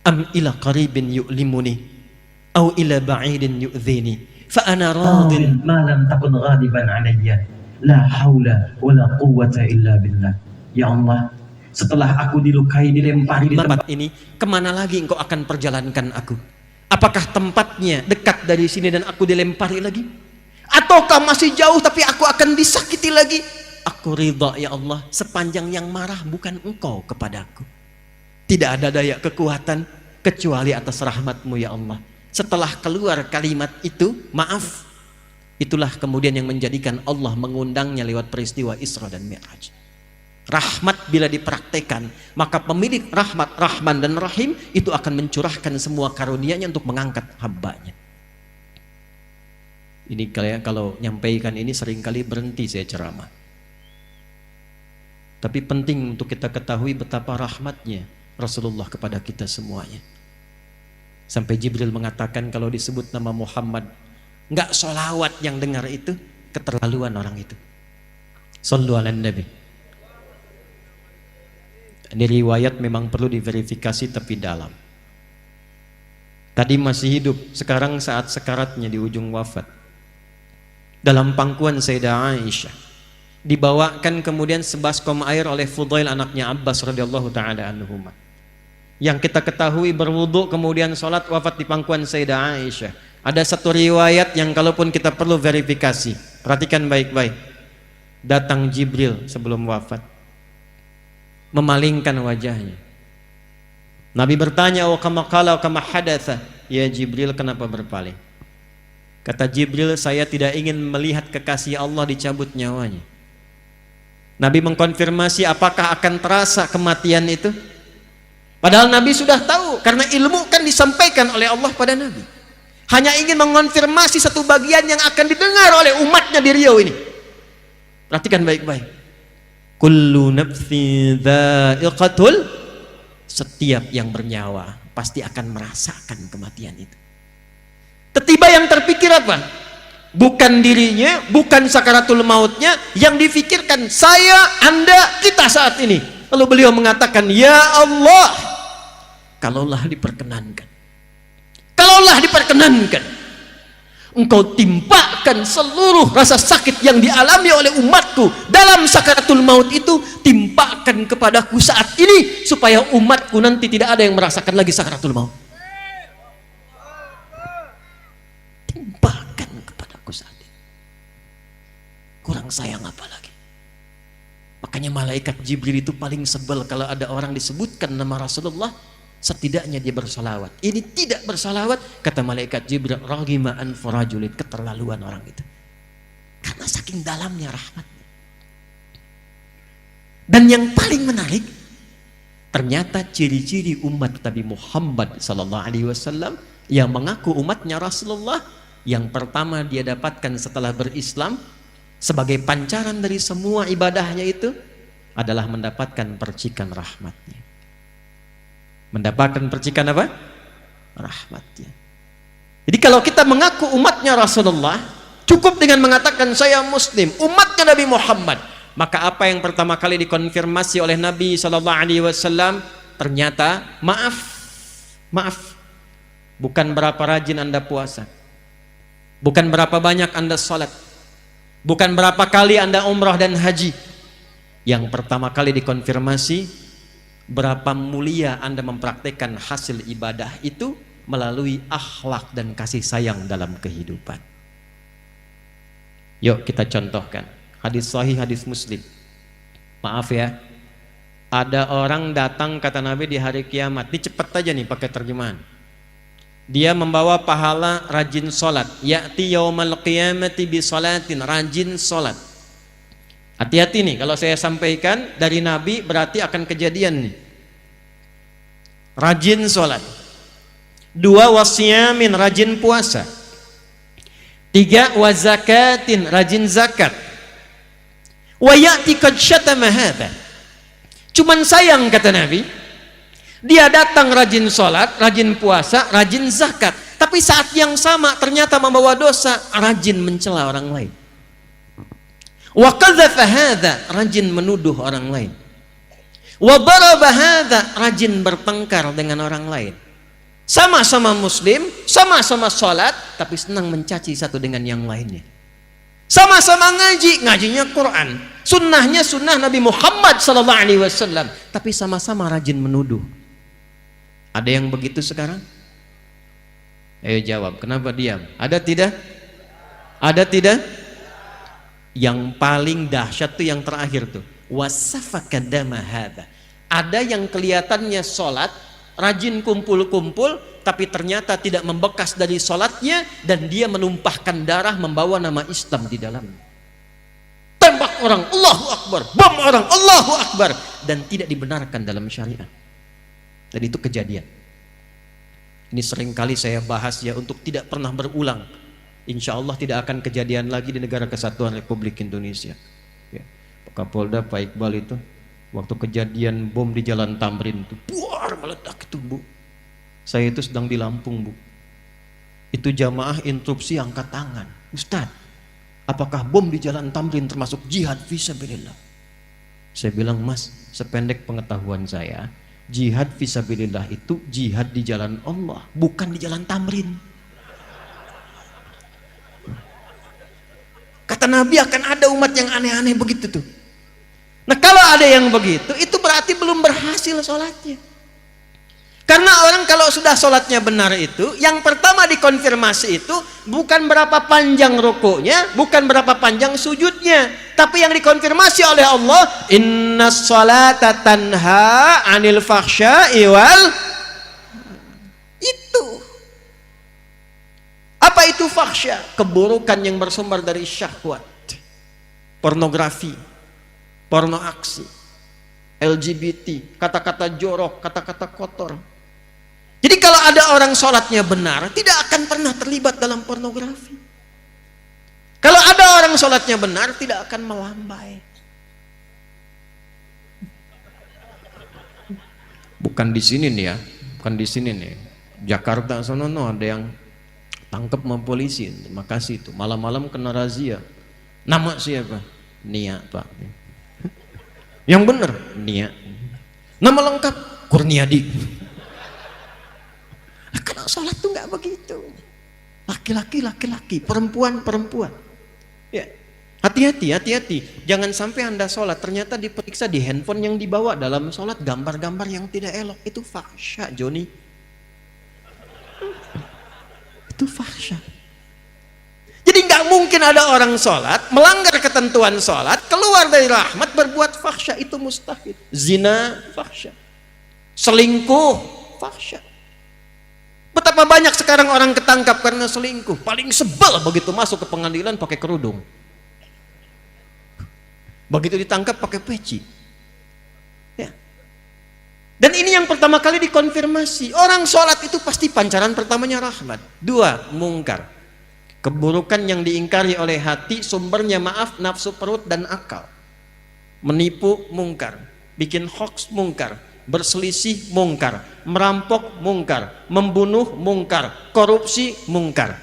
am ila qaribin yu'limuni au ila ba'idin yu'dhini fa ana radin ma lam takun ghadiban alayya la haula wala quwwata illa billah. Ya Allah, setelah aku dilukai, dilempari di tempat ini, kemana lagi engkau akan perjalankan aku? Apakah tempatnya dekat dari sini dan aku dilempari lagi? Ataukah masih jauh tapi aku akan disakiti lagi? Aku ridha ya Allah, sepanjang yang marah bukan engkau kepadaku. Tidak ada daya kekuatan kecuali atas rahmatmu ya Allah. Setelah keluar kalimat itu, maaf, itulah kemudian yang menjadikan Allah mengundangnya lewat peristiwa Isra dan Mi'raj. Rahmat bila dipraktekan, maka pemilik rahmat, Rahman dan Rahim itu akan mencurahkan semua karunia-Nya untuk mengangkat hamba-Nya. Ini kalau nyampaikan ini seringkali berhenti saya ceramah. Tapi penting untuk kita ketahui betapa rahmatnya Rasulullah kepada kita semuanya. Sampai Jibril mengatakan kalau disebut nama Muhammad, enggak sholawat yang dengar itu, keterlaluan orang itu. Shallu ala Nabi. Ini riwayat memang perlu diverifikasi tapi dalam. Tadi masih hidup, sekarang saat sekaratnya di ujung wafat. Dalam pangkuan Sayyidah Aisyah, dibawakan kemudian sebaskom air oleh Fudail anaknya Abbas radhiyallahu taala anhuma. Yang kita ketahui berwudu kemudian sholat wafat di pangkuan Sayyidah Aisyah. Ada satu riwayat yang kalaupun kita perlu verifikasi, perhatikan baik-baik. Datang Jibril sebelum wafat, memalingkan wajahnya. Nabi bertanya, "Wa kama qala wa kama hadatsa?" Ya Jibril, kenapa berpaling? Kata Jibril, saya tidak ingin melihat kekasih Allah dicabut nyawanya. Nabi mengkonfirmasi apakah akan terasa kematian itu. Padahal Nabi sudah tahu, karena ilmu kan disampaikan oleh Allah pada Nabi. Hanya ingin mengonfirmasi satu bagian yang akan didengar oleh umatnya di Riau ini. Perhatikan baik-baik. Kullu nafsin dha'iqatul, setiap yang bernyawa pasti akan merasakan kematian itu. Tiba yang terpikir apa? Bukan dirinya, bukan sakaratul mautnya, yang difikirkan saya, Anda, kita saat ini. Lalu beliau mengatakan, ya Allah, kalaulah diperkenankan, Engkau timpakan seluruh rasa sakit yang dialami oleh umatku dalam sakaratul maut itu, timpakan kepadaku saat ini, supaya umatku nanti tidak ada yang merasakan lagi sakaratul maut. Timpakan kepadaku saat ini. Kurang sayang apa lagi? Makanya malaikat Jibril itu paling sebel kalau ada orang disebutkan nama Rasulullah, setidaknya dia bersalawat. Ini tidak bersalawat, kata malaikat Jibril, raghima anfu rajulin, keterlaluan orang itu. Karena saking dalamnya rahmatnya. Dan yang paling menarik, ternyata ciri-ciri umat Nabi Muhammad sallallahu alaihi wasallam yang mengaku umatnya Rasulullah, yang pertama dia dapatkan setelah berislam sebagai pancaran dari semua ibadahnya itu adalah mendapatkan percikan rahmatnya. Mendapatkan percikan apa? Rahmatnya. Jadi kalau kita mengaku umatnya Rasulullah, cukup dengan mengatakan saya muslim, umatnya Nabi Muhammad, maka apa yang pertama kali dikonfirmasi oleh Nabi SAW? Ternyata maaf, bukan berapa rajin Anda puasa, bukan berapa banyak Anda sholat, bukan berapa kali Anda umrah dan haji. Yang pertama kali dikonfirmasi, Berapa mulia Anda mempraktekkan hasil ibadah itu melalui akhlak dan kasih sayang dalam kehidupan. Yuk kita contohkan. Hadis sahih, hadis Muslim. Maaf ya, ada orang datang kata Nabi di hari kiamat. Ini cepat aja nih pakai terjemahan. Dia membawa pahala rajin sholat. Ya'ti yaumal qiyamati bi sholatin, rajin sholat. Hati-hati nih, kalau saya sampaikan dari Nabi berarti akan kejadian nih. Rajin sholat. 2 wasyamin, rajin puasa. 3 wazakatin, rajin zakat. Wa ya'ti qad syatama hadza. Cuman sayang kata Nabi, dia datang rajin sholat, rajin puasa, rajin zakat, tapi saat yang sama ternyata membawa dosa, rajin mencela orang lain. Wa qadzafa hadza, rajin menuduh orang lain. Wa daraba hadza, rajin bertengkar dengan orang lain. Sama-sama muslim, sama-sama sholat, tapi senang mencaci satu dengan yang lainnya. Sama-sama ngaji, ngajinya Quran, sunnahnya sunnah Nabi Muhammad SAW, tapi sama-sama rajin menuduh. Ada yang begitu sekarang? Ayo jawab, kenapa diam? Ada tidak? Ada tidak? Yang paling dahsyat tuh yang terakhir tuh, wasafaka dama hadza. Ada yang kelihatannya sholat, rajin kumpul-kumpul, tapi ternyata tidak membekas dari sholatnya, dan dia menumpahkan darah membawa nama Islam di dalamnya. Tembak orang, Allahu Akbar, bom orang, Allahu Akbar, dan tidak dibenarkan dalam syariat. Dan itu kejadian. Ini seringkali saya bahas ya untuk tidak pernah berulang. Insya Allah tidak akan kejadian lagi di negara kesatuan Republik Indonesia. Ya. Pak Kapolda, Pak Iqbal itu waktu kejadian bom di Jalan Tamrin itu, buar meledak itu Bu. Saya itu sedang di Lampung Bu. Itu jamaah instruksi angkat tangan. Ustadz, apakah bom di Jalan Tamrin termasuk jihad fisabilillah? Saya bilang, Mas, sependek pengetahuan saya, jihad fisabilillah itu jihad di jalan Allah, bukan di Jalan Tamrin. Kata Nabi akan ada umat yang aneh-aneh begitu tuh. Nah kalau ada yang begitu, itu berarti belum berhasil sholatnya. Karena orang kalau sudah sholatnya benar itu, yang pertama dikonfirmasi itu bukan berapa panjang rukuknya, bukan berapa panjang sujudnya, tapi yang dikonfirmasi oleh Allah, innas sholata tanha anil fakhsya'i wal. Itu apa itu fakhsya? Keburukan yang bersumber dari syahwat, pornografi, porno aksi, LGBT, kata-kata jorok, kata-kata kotor. Jadi kalau ada orang sholatnya benar, tidak akan pernah terlibat dalam pornografi. Kalau ada orang sholatnya benar, tidak akan melambai. Bukan di sini nih ya, bukan di sini nih. Jakarta sono ada yang tangkap sama polisi, terima kasih itu. Malam-malam kena razia. Nama siapa? Nia Pak. Yang benar Nia. Nama lengkap Kurniadi. Karena sholat tuh nggak begitu. Laki-laki laki-laki, perempuan perempuan. Ya, hati-hati. Jangan sampai Anda sholat ternyata diperiksa di handphone yang dibawa dalam sholat gambar-gambar yang tidak elok. Itu fahsya, Joni. Itu fahsya. Jadi nggak mungkin ada orang sholat melanggar ketentuan sholat, keluar dari rahmat, berbuat fahsya. Itu mustahil. Zina fahsya, selingkuh fahsya. Betapa banyak sekarang orang ketangkap karena selingkuh. Paling sebel begitu masuk ke pengadilan pakai kerudung, begitu ditangkap pakai peci. Ya. Dan ini yang pertama kali dikonfirmasi. Orang sholat itu pasti pancaran pertamanya rahmat. 2, mungkar, keburukan yang diingkari oleh hati, sumbernya maaf, nafsu perut dan akal. Menipu mungkar, bikin hoax mungkar, berselisih mungkar, merampok mungkar, membunuh mungkar, korupsi mungkar.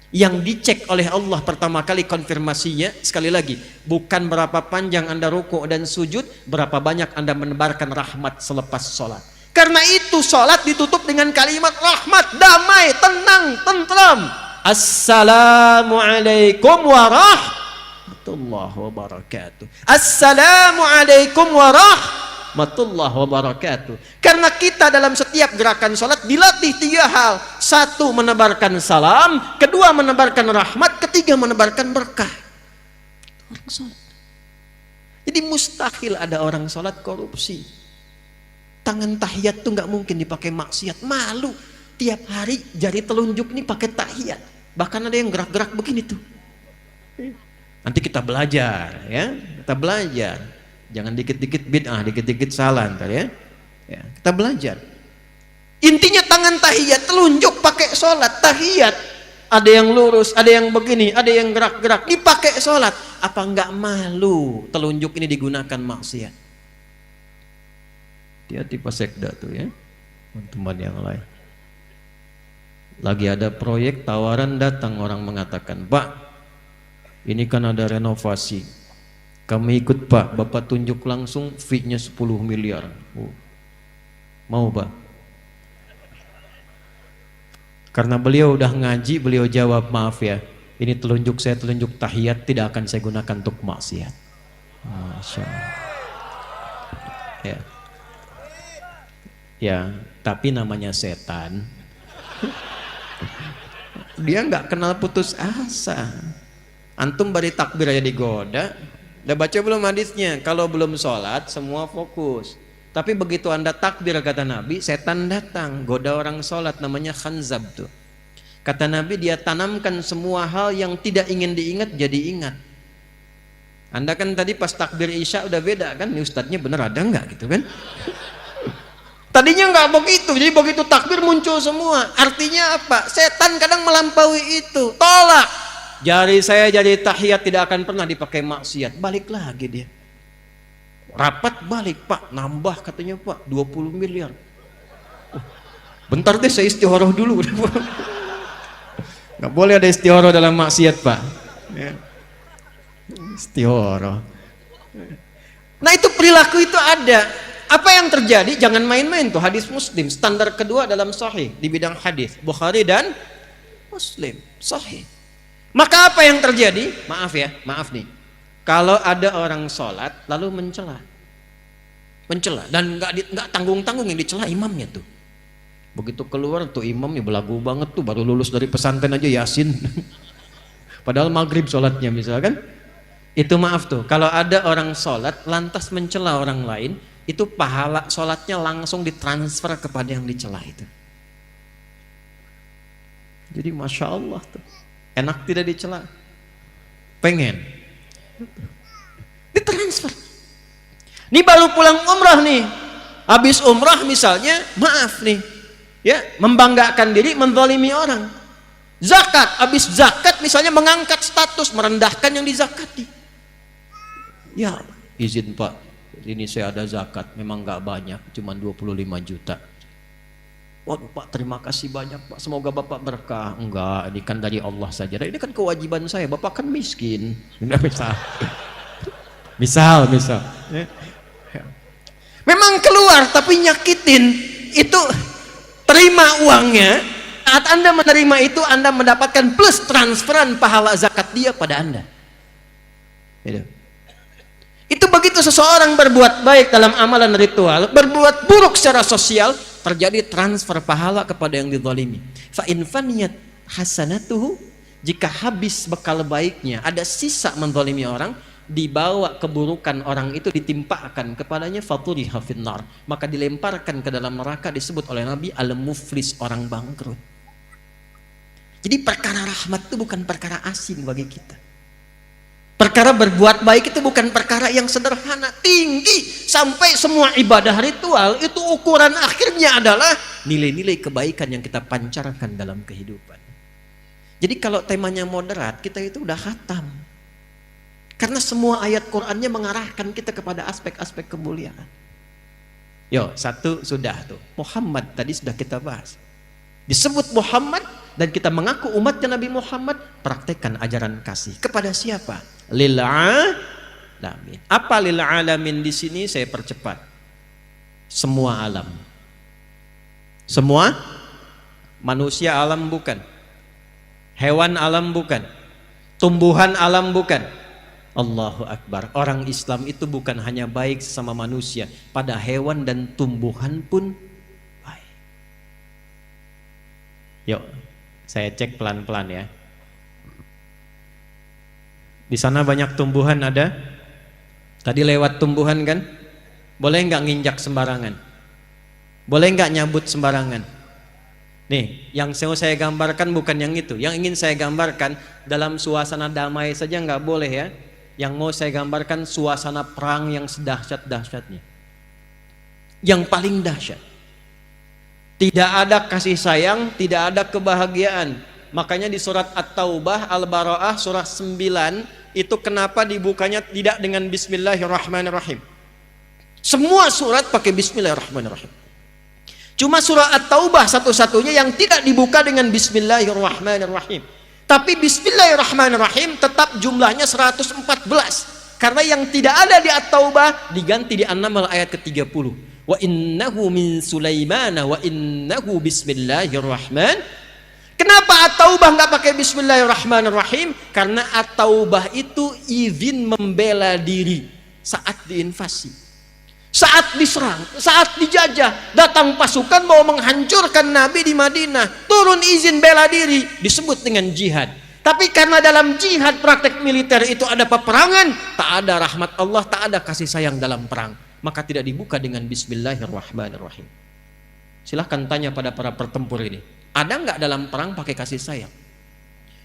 Yang dicek oleh Allah pertama kali konfirmasinya, sekali lagi, bukan berapa panjang Anda rukuk dan sujud, berapa banyak Anda menebarkan rahmat selepas sholat. Karena itu sholat ditutup dengan kalimat rahmat, damai, tenang, tentram. Assalamualaikum warahmatullahi wabarakatuh. Assalamualaikum warahmatullahi warahmatullahi wabarakatuh. Karena kita dalam setiap gerakan sholat dilatih 3 hal. 1, menebarkan salam. 2, menebarkan rahmat. 3, menebarkan berkah. Orang sholat. Jadi mustahil ada orang sholat korupsi. Tangan tahiyat tuh nggak mungkin dipakai maksiat. Malu. Tiap hari jari telunjuk nih pakai tahiyat. Bahkan ada yang gerak-gerak begini tuh. Nanti kita belajar, ya. Kita belajar. Jangan dikit-dikit bid'ah, dikit-dikit salah ntar ya. Ya, kita belajar. Intinya tangan tahiyat, telunjuk pakai sholat, tahiyat. Ada yang lurus, ada yang begini, ada yang gerak-gerak, dipakai sholat. Apa nggak malu telunjuk ini digunakan maksiat? Hati-hati pas sekda tuh ya, teman-teman yang lain. Lagi ada proyek tawaran, datang orang mengatakan, Pak, ini kan ada renovasi. Kami ikut Pak, Bapak tunjuk langsung fee-nya 10 miliar. Oh. Mau Pak? Karena beliau udah ngaji, beliau jawab, maaf ya, ini telunjuk saya telunjuk tahiyat, tidak akan saya gunakan untuk maksiat. Masya Allah. Ya. Ya, tapi namanya setan. Dia nggak kenal putus asa. Antum bari takbir aja digoda. Udah baca belum hadisnya? Kalau belum sholat semua fokus. Tapi begitu anda takbir kata Nabi, setan datang goda orang sholat, namanya khanzab tuh. Kata Nabi dia tanamkan semua hal yang tidak ingin diingat jadi ingat. Anda kan tadi pas takbir isya udah beda kan? Ini ustadznya bener ada nggak gitu kan? Tadinya nggak begitu, jadi begitu takbir muncul semua. Artinya apa? Setan kadang melampaui itu. Tolak. Jari saya jadi tahiyat tidak akan pernah dipakai maksiat. Balik lagi dia. Rapat balik, Pak. Nambah katanya Pak, 20 miliar. Bentar deh saya istihoroh dulu. Nggak boleh ada istihoroh dalam maksiat Pak. Istihoroh. Nah itu perilaku itu ada. Apa yang terjadi? Jangan main-main tuh. Hadis Muslim standar kedua dalam sahih di bidang hadis, Bukhari dan Muslim sahih. Maka apa yang terjadi? Maaf ya, maaf nih. Kalau ada orang sholat lalu mencela dan nggak tanggung-tanggung yang dicela imamnya tuh. Begitu keluar tuh imamnya belagu banget tuh, baru lulus dari pesantren aja Yasin. Padahal maghrib sholatnya misalkan. Itu maaf tuh. Kalau ada orang sholat lantas mencela orang lain, itu pahala sholatnya langsung ditransfer kepada yang dicela itu. Jadi masya Allah tuh, enak tidak dicela, pengen ditransfer. Ini baru pulang umrah nih, habis umrah misalnya, maaf nih, ya membanggakan diri, menzalimi orang. Zakat, habis zakat misalnya mengangkat status, merendahkan yang dizakati. Ya izin Pak, ini saya ada zakat, memang nggak banyak, cuma 25 juta. Waduh Pak, terima kasih banyak Pak, semoga Bapak berkah. Enggak, ini kan dari Allah saja. Ini kan kewajiban saya, Bapak kan miskin. Misal. Memang keluar tapi nyakitin, itu terima uangnya. Saat Anda menerima itu, Anda mendapatkan plus transferan pahala zakat dia pada Anda. Itu begitu seseorang berbuat baik dalam amalan ritual, berbuat buruk secara sosial, terjadi transfer pahala kepada yang dizalimi. Fa in faniyat hasanatuhu, jika habis bekal baiknya, ada sisa menzalimi orang, dibawa keburukan orang itu ditimpakan kepadanya, faturiha finnar, maka dilemparkan ke dalam neraka, disebut oleh Nabi al-muflis, orang bangkrut. Jadi perkara rahmat itu bukan perkara asing bagi kita. Perkara berbuat baik itu bukan perkara yang sederhana, tinggi, sampai semua ibadah ritual itu ukuran akhirnya adalah nilai-nilai kebaikan yang kita pancarkan dalam kehidupan. Jadi kalau temanya moderat, kita itu udah khatam. Karena semua ayat Qur'annya mengarahkan kita kepada aspek-aspek kemuliaan. Yo, satu sudah tuh. Muhammad tadi sudah kita bahas. Disebut Muhammad dan kita mengaku umatnya Nabi Muhammad, praktekkan ajaran kasih. Kepada siapa? Lil alamin. Apa lil alamin di sini saya percepat. Semua alam. Semua manusia alam bukan. Hewan alam bukan. Tumbuhan alam bukan. Allahu Akbar. Orang Islam itu bukan hanya baik sesama manusia, pada hewan dan tumbuhan pun baik. Yuk, saya cek pelan-pelan ya. Di sana banyak tumbuhan ada. Tadi lewat tumbuhan kan? Boleh nggak nginjak sembarangan? Boleh nggak nyabut sembarangan? Nih, yang saya gambarkan bukan yang itu. Yang ingin saya gambarkan dalam suasana damai saja nggak boleh ya. Yang mau saya gambarkan suasana perang yang sedahsyat-dahsyatnya. Yang paling dahsyat. Tidak ada kasih sayang, tidak ada kebahagiaan. Makanya di surat At-Taubah, Al-Bara'ah, surah 9, itu kenapa dibukanya tidak dengan Bismillahirrahmanirrahim. Semua surat pakai Bismillahirrahmanirrahim. Cuma surah At-Taubah satu-satunya yang tidak dibuka dengan Bismillahirrahmanirrahim. Tapi Bismillahirrahmanirrahim tetap jumlahnya 114. Karena yang tidak ada di At-Taubah diganti di An-Naml ayat ke-30. Wa innahu min Sulaimana wa innahu bismillahirrahman. Kenapa At-Taubah nggak pakai Bismillahirrahmanirrahim? Karena At-Taubah itu izin membela diri saat diinvasi. Saat diserang, saat dijajah, datang pasukan mau menghancurkan Nabi di Madinah, turun izin bela diri, disebut dengan jihad. Tapi karena dalam jihad praktek militer itu ada peperangan, tak ada rahmat Allah, tak ada kasih sayang dalam perang, maka tidak dibuka dengan Bismillahirrahmanirrahim. Silahkan tanya pada para pertempur ini, ada nggak dalam perang pakai kasih sayang?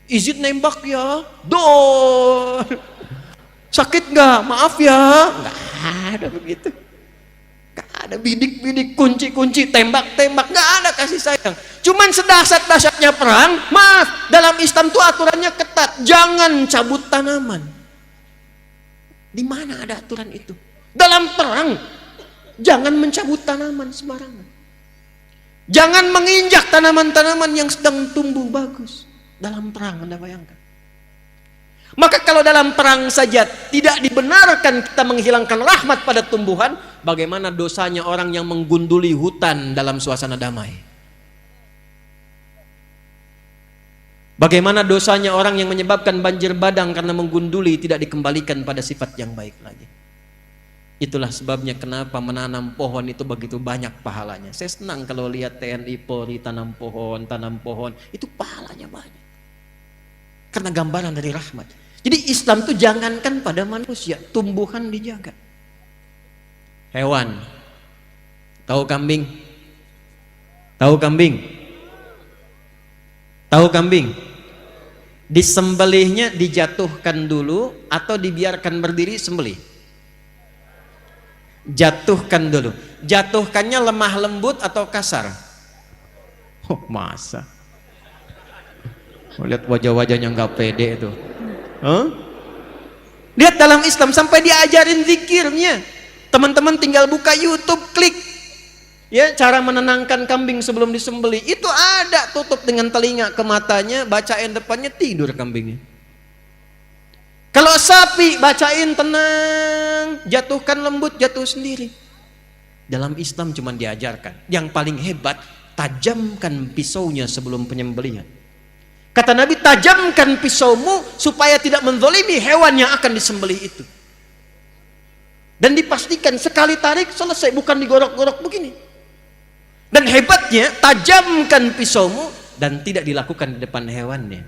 Izin nembak ya, sakit nggak? Maaf ya, nggak ada begitu. Ada bidik-bidik, kunci-kunci, tembak-tembak, nggak ada kasih sayang. Cuman sedahsyat-dahsyatnya perang, maaf, dalam Islam tuh aturannya ketat, jangan cabut tanaman. Di mana ada aturan itu? Dalam perang, jangan mencabut tanaman sembarangan. Jangan menginjak tanaman-tanaman yang sedang tumbuh bagus. Dalam perang, Anda bayangkan. Maka kalau dalam perang saja tidak dibenarkan kita menghilangkan rahmat pada tumbuhan, bagaimana dosanya orang yang menggunduli hutan dalam suasana damai? Bagaimana dosanya orang yang menyebabkan banjir bandang karena menggunduli tidak dikembalikan pada sifat yang baik lagi? Itulah sebabnya kenapa menanam pohon itu begitu banyak pahalanya. Saya senang kalau lihat TNI Polri tanam pohon, itu pahalanya banyak. Karena gambaran dari rahmat. Jadi Islam itu jangankan pada manusia, tumbuhan dijaga. Hewan. Tahu kambing? Tahu kambing? Tahu kambing? Disembelihnya dijatuhkan dulu atau dibiarkan berdiri sembelih? Jatuhkan dulu. Jatuhkannya lemah lembut atau kasar? Oh, masa? Lihat wajah-wajahnya nggak pede itu. Lihat dalam Islam sampai diajarin zikirnya. Teman-teman tinggal buka YouTube, klik ya cara menenangkan kambing sebelum disembelih. Itu ada, tutup dengan telinga ke matanya, bacain depannya, tidur kambingnya. Kalau sapi bacain tenang, jatuhkan lembut, jatuh sendiri. Dalam Islam cuma diajarkan. Yang paling hebat, tajamkan pisaunya sebelum penyembelihan. Kata Nabi, tajamkan pisaumu supaya tidak menzalimi hewan yang akan disembelih itu. Dan dipastikan sekali tarik selesai, bukan digorok-gorok begini. Dan hebatnya, tajamkan pisaumu dan tidak dilakukan di depan hewannya.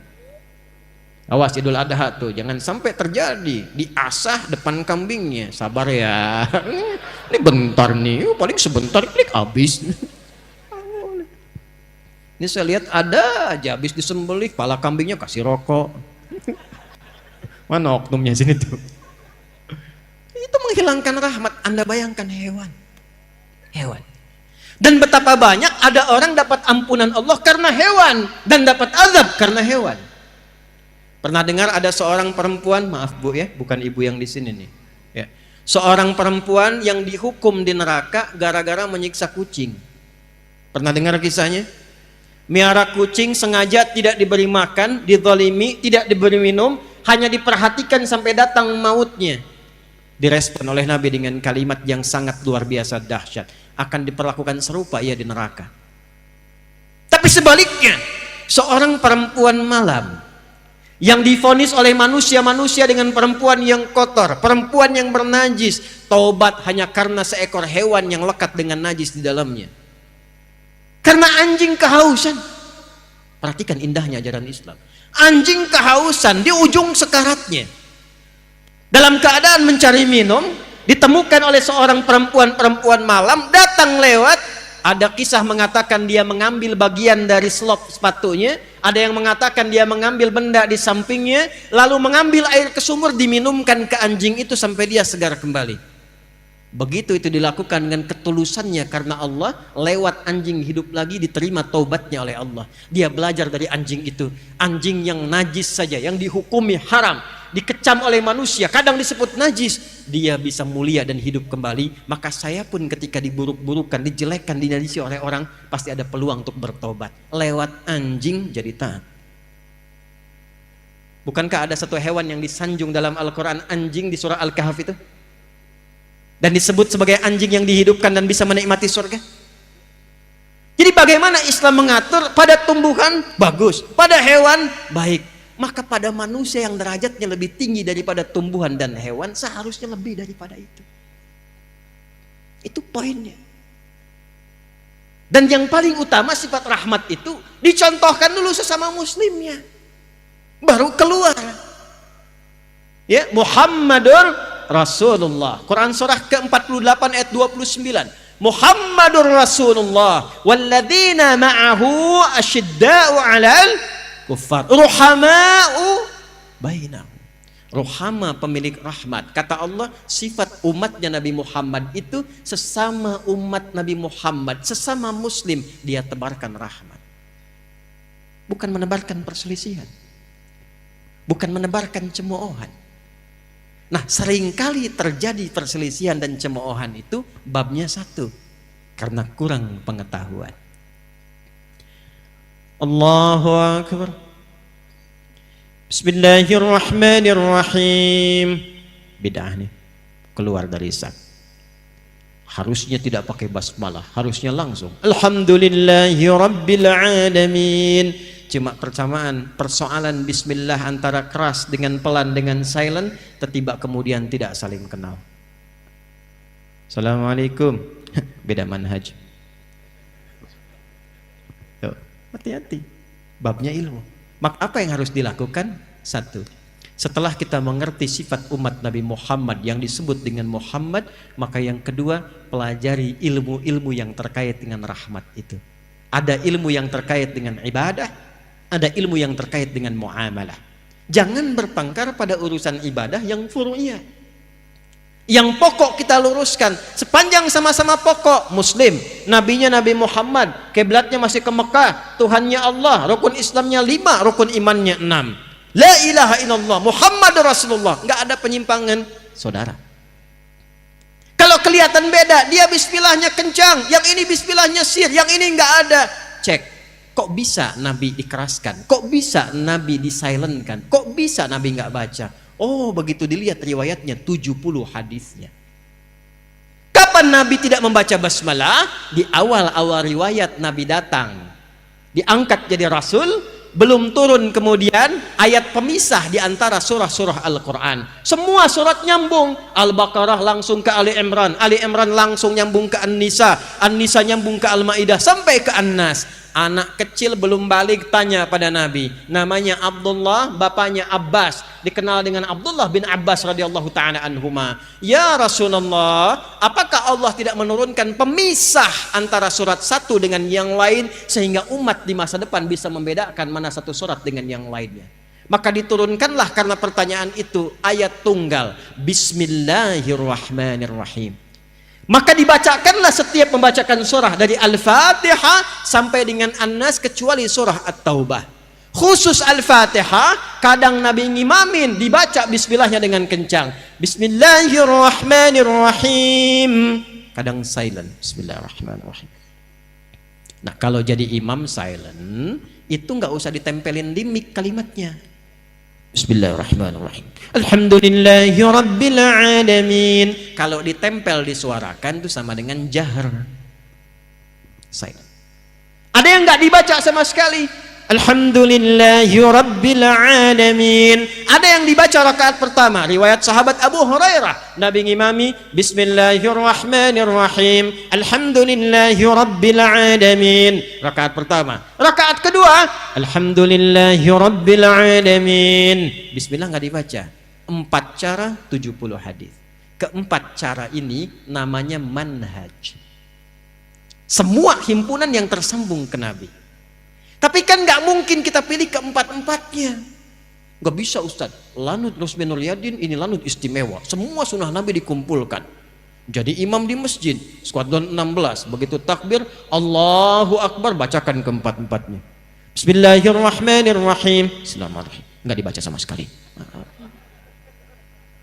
Awas Idul Adha tuh, jangan sampai terjadi diasah depan kambingnya. Sabar ya, ini bentar nih, paling sebentar klik habis. Ini saya lihat ada aja habis disembelih, kepala kambingnya kasih rokok. Mana oknumnya sini tuh? Itu menghilangkan rahmat. Anda bayangkan hewan. Dan betapa banyak ada orang dapat ampunan Allah karena hewan dan dapat azab karena hewan. Pernah dengar ada seorang perempuan, maaf Bu ya, bukan ibu yang di sini nih. Ya. Seorang perempuan yang dihukum di neraka gara-gara menyiksa kucing. Pernah dengar kisahnya? Miara kucing sengaja tidak diberi makan, dizalimi, tidak diberi minum, hanya diperhatikan sampai datang mautnya. Direspon oleh Nabi dengan kalimat yang sangat luar biasa dahsyat. Akan diperlakukan serupa ia di neraka. Tapi sebaliknya, seorang perempuan malam yang divonis oleh manusia dengan perempuan yang kotor, perempuan yang bernajis, taubat hanya karena seekor hewan yang lekat dengan najis di dalamnya. Karena anjing kehausan. Perhatikan indahnya ajaran Islam. Anjing kehausan di ujung sekaratnya, dalam keadaan mencari minum, ditemukan oleh seorang perempuan malam, datang lewat. Ada kisah mengatakan dia mengambil bagian dari selop sepatunya, ada yang mengatakan dia mengambil benda di sampingnya, lalu mengambil air ke sumur, diminumkan ke anjing itu sampai dia segar kembali. Begitu itu dilakukan dengan ketulusannya karena Allah, lewat anjing hidup lagi, diterima taubatnya oleh Allah. Dia belajar dari anjing itu, anjing yang najis saja, yang dihukumi haram, dikecam oleh manusia, kadang disebut najis, dia bisa mulia dan hidup kembali. Maka saya pun ketika diburuk-burukan, dijelekkan, dinajisi oleh orang, pasti ada peluang untuk bertobat. Lewat anjing jadi taat. Bukankah ada satu hewan yang disanjung dalam Al-Quran, anjing di surah Al-Kahf itu? Dan disebut sebagai anjing yang dihidupkan dan bisa menikmati surga. Jadi bagaimana Islam mengatur? Pada tumbuhan bagus, pada hewan baik. Maka pada manusia yang derajatnya lebih tinggi daripada tumbuhan dan hewan, seharusnya lebih daripada itu. Itu poinnya. Dan yang paling utama, sifat rahmat itu dicontohkan dulu sesama muslimnya, baru keluar. Ya, Muhammadur Rasulullah. Quran surah ke-48 ayat 29. Muhammadur Rasulullah walladzina ma'ahu asyidda'u 'alal kuffar ruhama'u bainahum. Ruhama, pemilik rahmat. Kata Allah, sifat umatnya Nabi Muhammad itu sesama umat Nabi Muhammad, sesama muslim, dia tebarkan rahmat. Bukan menebarkan perselisihan, bukan menebarkan cemoohan. Nah, seringkali terjadi perselisihan dan cemoohan itu babnya satu, karena kurang pengetahuan. Allahu Akbar. Bismillahirrahmanirrahim. Bid'ah nih, keluar dari sak. Harusnya tidak pakai basmalah, harusnya langsung Alhamdulillahi Rabbil Alamin. Cuma persoalan bismillah antara keras dengan pelan dengan silent, tertiba kemudian tidak saling kenal. Assalamualaikum. Beda manhaj. Yuk, hati-hati. Babnya ilmu. Maka apa yang harus dilakukan? Satu, setelah kita mengerti sifat umat Nabi Muhammad yang disebut dengan Muhammad, maka yang kedua, pelajari ilmu-ilmu yang terkait dengan rahmat itu. Ada ilmu yang terkait dengan ibadah, ada ilmu yang terkait dengan muamalah. Jangan bertengkar pada urusan ibadah yang furu'iyah. Yang pokok kita luruskan, sepanjang sama-sama pokok, muslim, nabinya Nabi Muhammad, kiblatnya masih ke Mekah, Tuhannya Allah, rukun Islamnya 5, rukun imannya 6. La ilaha illallah Muhammad Rasulullah, nggak ada penyimpangan, saudara. Kalau kelihatan beda, dia bismillahnya kencang, yang ini bismillahnya sir, yang ini nggak ada, cek. Kok bisa Nabi dikeraskan? Kok bisa Nabi disilentkan? Kok bisa Nabi nggak baca? Oh, begitu dilihat riwayatnya 70 hadisnya. Kapan Nabi tidak membaca basmalah? Di awal-awal riwayat Nabi datang, diangkat jadi Rasul, belum turun kemudian ayat pemisah di antara surah-surah Al-Quran. Semua surat nyambung. Al-Baqarah langsung ke Ali Imran, Ali Imran langsung nyambung ke An-Nisa, An-Nisa nyambung ke Al-Ma'idah sampai ke An-Nas. Anak kecil belum balik tanya pada Nabi, namanya Abdullah, bapaknya Abbas, dikenal dengan Abdullah bin Abbas radhiyallahu ta'ala anhuma. Ya Rasulullah, apakah Allah tidak menurunkan pemisah antara surat satu dengan yang lain sehingga umat di masa depan bisa membedakan mana satu surat dengan yang lainnya? Maka diturunkanlah karena pertanyaan itu ayat tunggal, Bismillahirrahmanirrahim. Maka dibacakanlah setiap membacakan surah dari Al-Fatihah sampai dengan An-Nas kecuali surah At-Taubah. Khusus Al-Fatihah, kadang Nabi ngimamin dibaca bismillahnya dengan kencang. Bismillahirrahmanirrahim. Kadang silent. Bismillahirrahmanirrahim. Nah, kalau jadi imam silent, itu nggak usah ditempelin di mic kalimatnya. Bismillahirrahmanirrahim. Alhamdulillahi Rabbil Alamin. Kalau ditempel disuarakan itu sama dengan jahar. Silent. Ada yang nggak dibaca sama sekali. Alhamdulillahi Rabbil Alamin. Ada yang dibaca rakaat pertama, riwayat sahabat Abu Hurairah, Nabi ngimami Bismillahirrahmanirrahim, Alhamdulillahi Rabbil Alamin, rakaat pertama. Rakaat kedua, Alhamdulillahi Rabbil Alamin, Bismillah nggak dibaca. 4 cara 70 hadis. Keempat cara ini namanya manhaj. Semua himpunan yang tersambung ke Nabi. Tapi kan nggak mungkin kita pilih keempat-empatnya. Nggak bisa Ustaz. Lanut Rusminul Yadin ini lanut istimewa. Semua sunnah Nabi dikumpulkan. Jadi imam di masjid, skuadron 16. Begitu takbir, Allahu Akbar, bacakan keempat-empatnya. Bismillahirrahmanirrahim. Bismillahirrahmanirrahim. Nggak dibaca sama sekali.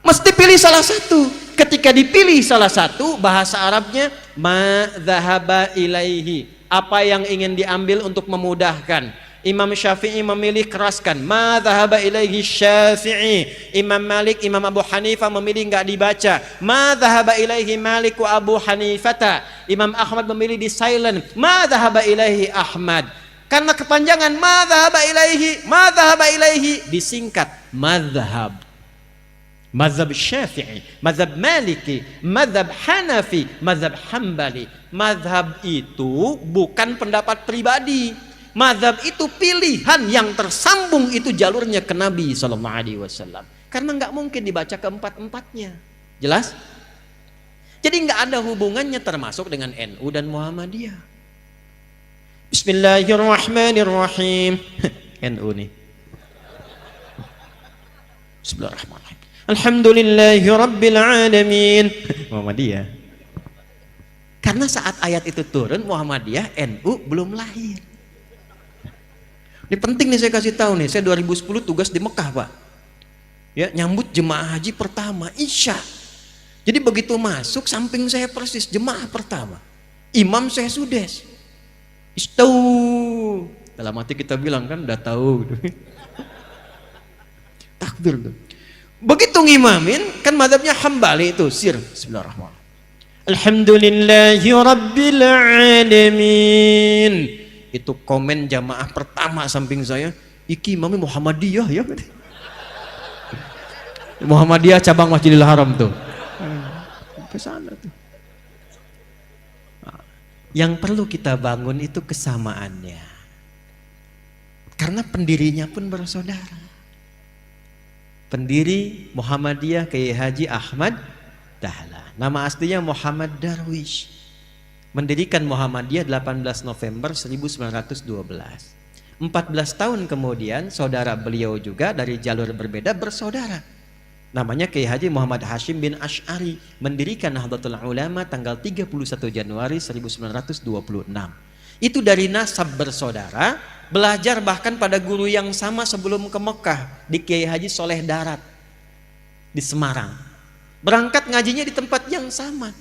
Mesti pilih salah satu. Ketika dipilih salah satu, bahasa Arabnya ma dhahaba ilaihi. Apa yang ingin diambil untuk memudahkan. Imam Syafi'i memilih keraskan, ma dhahaba ilaihi Syafi'i. Imam Malik, Imam Abu Hanifah memilih enggak dibaca, ma dhahaba ilaihi Malik wa Abu Hanifata. Imam Ahmad memilih di silent, ma dhahaba ilaihi Ahmad. Karena kepanjangan ma dhahaba ilaihi disingkat madhhab. Mazhab Syafi'i, mazhab Maliki, mazhab Hanafi, mazhab Hambali. Mazhab itu bukan pendapat pribadi. Mazhab itu pilihan yang tersambung, itu jalurnya ke Nabi SAW. Karena nggak mungkin dibaca keempat-empatnya. Jelas? Jadi nggak ada hubungannya termasuk dengan NU dan Muhammadiyah. Bismillahirrahmanirrahim. NU nih. Bismillahirrahmanirrahim. Alhamdulillahi Rabbil Alamin. Muhammadiyah. Karena saat ayat itu turun, Muhammadiyah, NU belum lahir. Ini penting nih saya kasih tahu nih. Saya 2010 tugas di Mekah, Pak. Ya, nyambut jemaah haji pertama, Isya. Jadi begitu masuk, samping saya persis jemaah pertama. Imam saya sudes. Istau. Dalam hati kita bilang kan udah tahu. Takbir tuh. Begitu ngimamin, kan madhabnya Hambali itu, sir. Bismillahirrahmanirrahim. Alhamdulillahi Rabbil Alamin. Itu komen jamaah pertama samping saya, iki imamnya Muhammadiyah ya. Muhammadiyah cabang Masjidil Haram tuh. Ke sana tuh. Yang perlu kita bangun itu kesamaannya. Karena pendirinya pun bersaudara. Pendiri Muhammadiyah Kiai Haji Ahmad Dahlan. Nama aslinya Muhammad Darwish. Mendirikan Muhammadiyah 18 November 1912. 14 tahun kemudian saudara beliau juga dari jalur berbeda bersaudara. Namanya Kiai Haji Muhammad Hashim bin Asy'ari, mendirikan Nahdlatul Ulama tanggal 31 Januari 1926. Itu dari nasab bersaudara, belajar bahkan pada guru yang sama sebelum ke Mekah, di Kiai Haji Soleh Darat di Semarang. Berangkat ngajinya di tempat yang sama.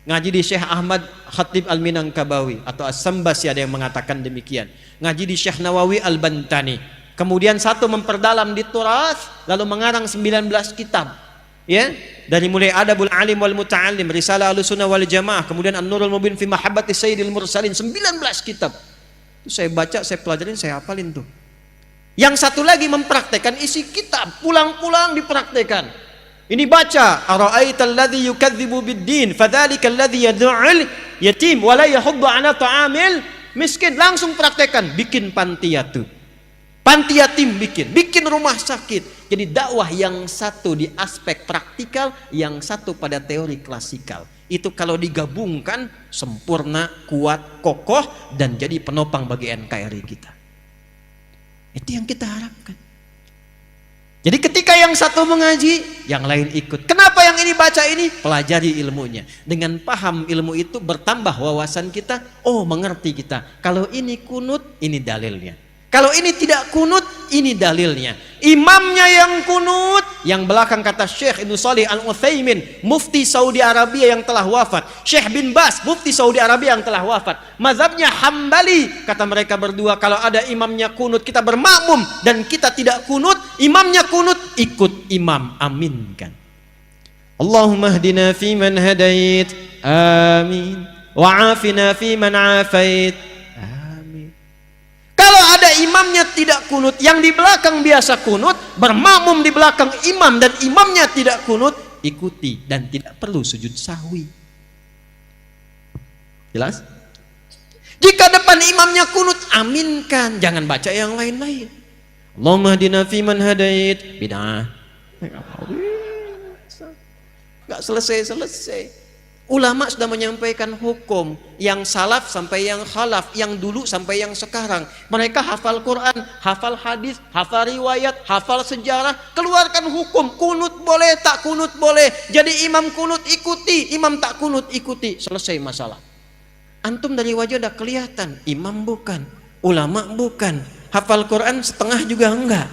Ngaji di Syekh Ahmad Khatib Al-Minangkabawi atau As-Sambasi, ada yang mengatakan demikian. Ngaji di Syekh Nawawi Al-Bantani. Kemudian satu memperdalam di Turath, lalu mengarang 19 kitab. Ya, dari mulai Adabul Alim wal Muta'allim, Risalah Ahlussunnah wal Jamaah, kemudian An-Nurul Mubin fi Mahabbati Sayyidil Mursalin, 19 kitab. Itu saya baca, saya pelajarin, saya hafalin tuh. Yang satu lagi mempraktekkan isi kitab, pulang-pulang dipraktekkan. Ini baca, ara'aital ladzi yukadzibu bid-din, fadzalika alladzi yad'ul yatim wa la yahuddu 'ala ta'amil miskin. Langsung praktekkan, bikin panti yatim. Panti yatim bikin rumah sakit. Jadi dakwah yang satu di aspek praktikal, yang satu pada teori klasikal. Itu kalau digabungkan sempurna, kuat, kokoh, dan jadi penopang bagi NKRI kita. Itu yang kita harapkan. Jadi ketika yang satu mengaji, yang lain ikut. Kenapa yang ini baca ini? Pelajari ilmunya. Dengan paham ilmu itu bertambah wawasan kita. Oh, mengerti kita. Kalau ini kunut, ini dalilnya. Kalau ini tidak kunut, ini dalilnya. Imamnya yang kunut, yang belakang kata Syekh Ibnu Shalih Al-Utsaimin, mufti Saudi Arabia yang telah wafat. Syekh bin Bas, mufti Saudi Arabia yang telah wafat. Mazhabnya Hambali, kata mereka berdua, kalau ada imamnya kunut, kita bermakmum, dan kita tidak kunut, imamnya kunut, ikut imam, aminkan. Allahumma hdina fi man hadait, amin. Wa'afina fi man afait, amin. Kalau ada imamnya tidak kunut, yang di belakang biasa kunut, bermakmum di belakang imam dan imamnya tidak kunut, ikuti dan tidak perlu sujud sahwi. Jelas? Jika depan imamnya kunut, aminkan, jangan baca yang lain-lain. Allahumma hdina fiman hadait, bid'ah. Enggak selesai-selesai. Ulama sudah menyampaikan hukum, yang salaf sampai yang khalaf, yang dulu sampai yang sekarang. Mereka hafal Quran, hafal hadis, hafal riwayat, hafal sejarah, keluarkan hukum. Kunut boleh, tak kunut boleh. Jadi imam kunut ikuti, imam tak kunut ikuti. Selesai masalah. Antum dari wajah udah kelihatan, imam bukan, ulama bukan, hafal Quran setengah juga enggak.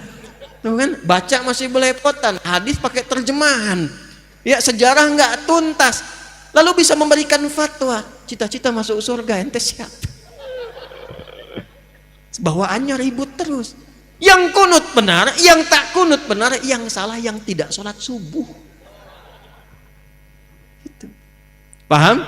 Tuh kan, baca masih belepotan, hadis pakai terjemahan. Ya, sejarah enggak tuntas. Lalu bisa memberikan fatwa, cita-cita masuk surga, ente siapa? Bawaannya ribut terus. Yang kunut benar, yang tak kunut benar, yang salah yang tidak sholat subuh. Gitu. Paham?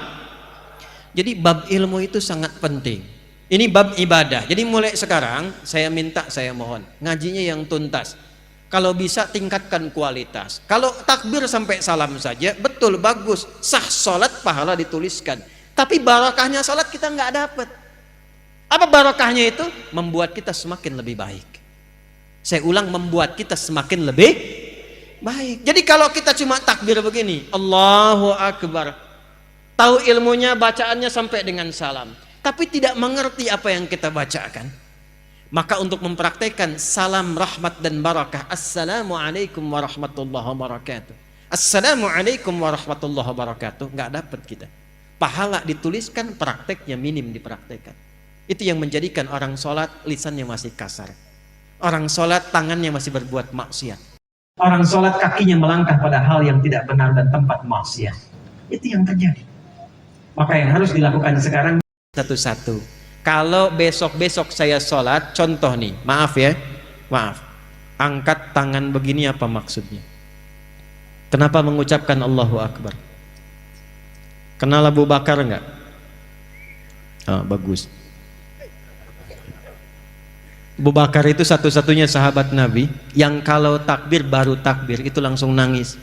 Jadi bab ilmu itu sangat penting. Ini bab ibadah. Jadi mulai sekarang saya minta, saya mohon, ngajinya yang tuntas. Kalau bisa tingkatkan kualitas. Kalau takbir sampai salam saja, betul, bagus, sah sholat, pahala dituliskan. Tapi barokahnya sholat kita nggak dapat. Apa barokahnya itu? Membuat kita semakin lebih baik. Saya ulang, membuat kita semakin lebih baik. Jadi kalau kita cuma takbir begini, Allahu Akbar, tahu ilmunya, bacaannya sampai dengan salam, tapi tidak mengerti apa yang kita bacakan, maka untuk mempraktekkan salam rahmat dan barakah, Assalamualaikum warahmatullahi wabarakatuh, Assalamualaikum warahmatullahi wabarakatuh, nggak dapat kita. Pahala dituliskan, prakteknya minim dipraktekkan. Itu yang menjadikan orang sholat lisannya masih kasar, orang sholat tangannya masih berbuat maksiat, orang sholat kakinya melangkah pada hal yang tidak benar dan tempat maksiat. Itu yang terjadi. Maka yang harus dilakukan sekarang satu-satu. Kalau besok-besok saya sholat, contoh nih, maaf ya, maaf, angkat tangan begini apa maksudnya? Kenapa mengucapkan Allahu Akbar? Kenal Abu Bakar enggak? Oh, bagus. Abu Bakar itu satu-satunya sahabat Nabi yang kalau takbir, baru takbir itu langsung nangis.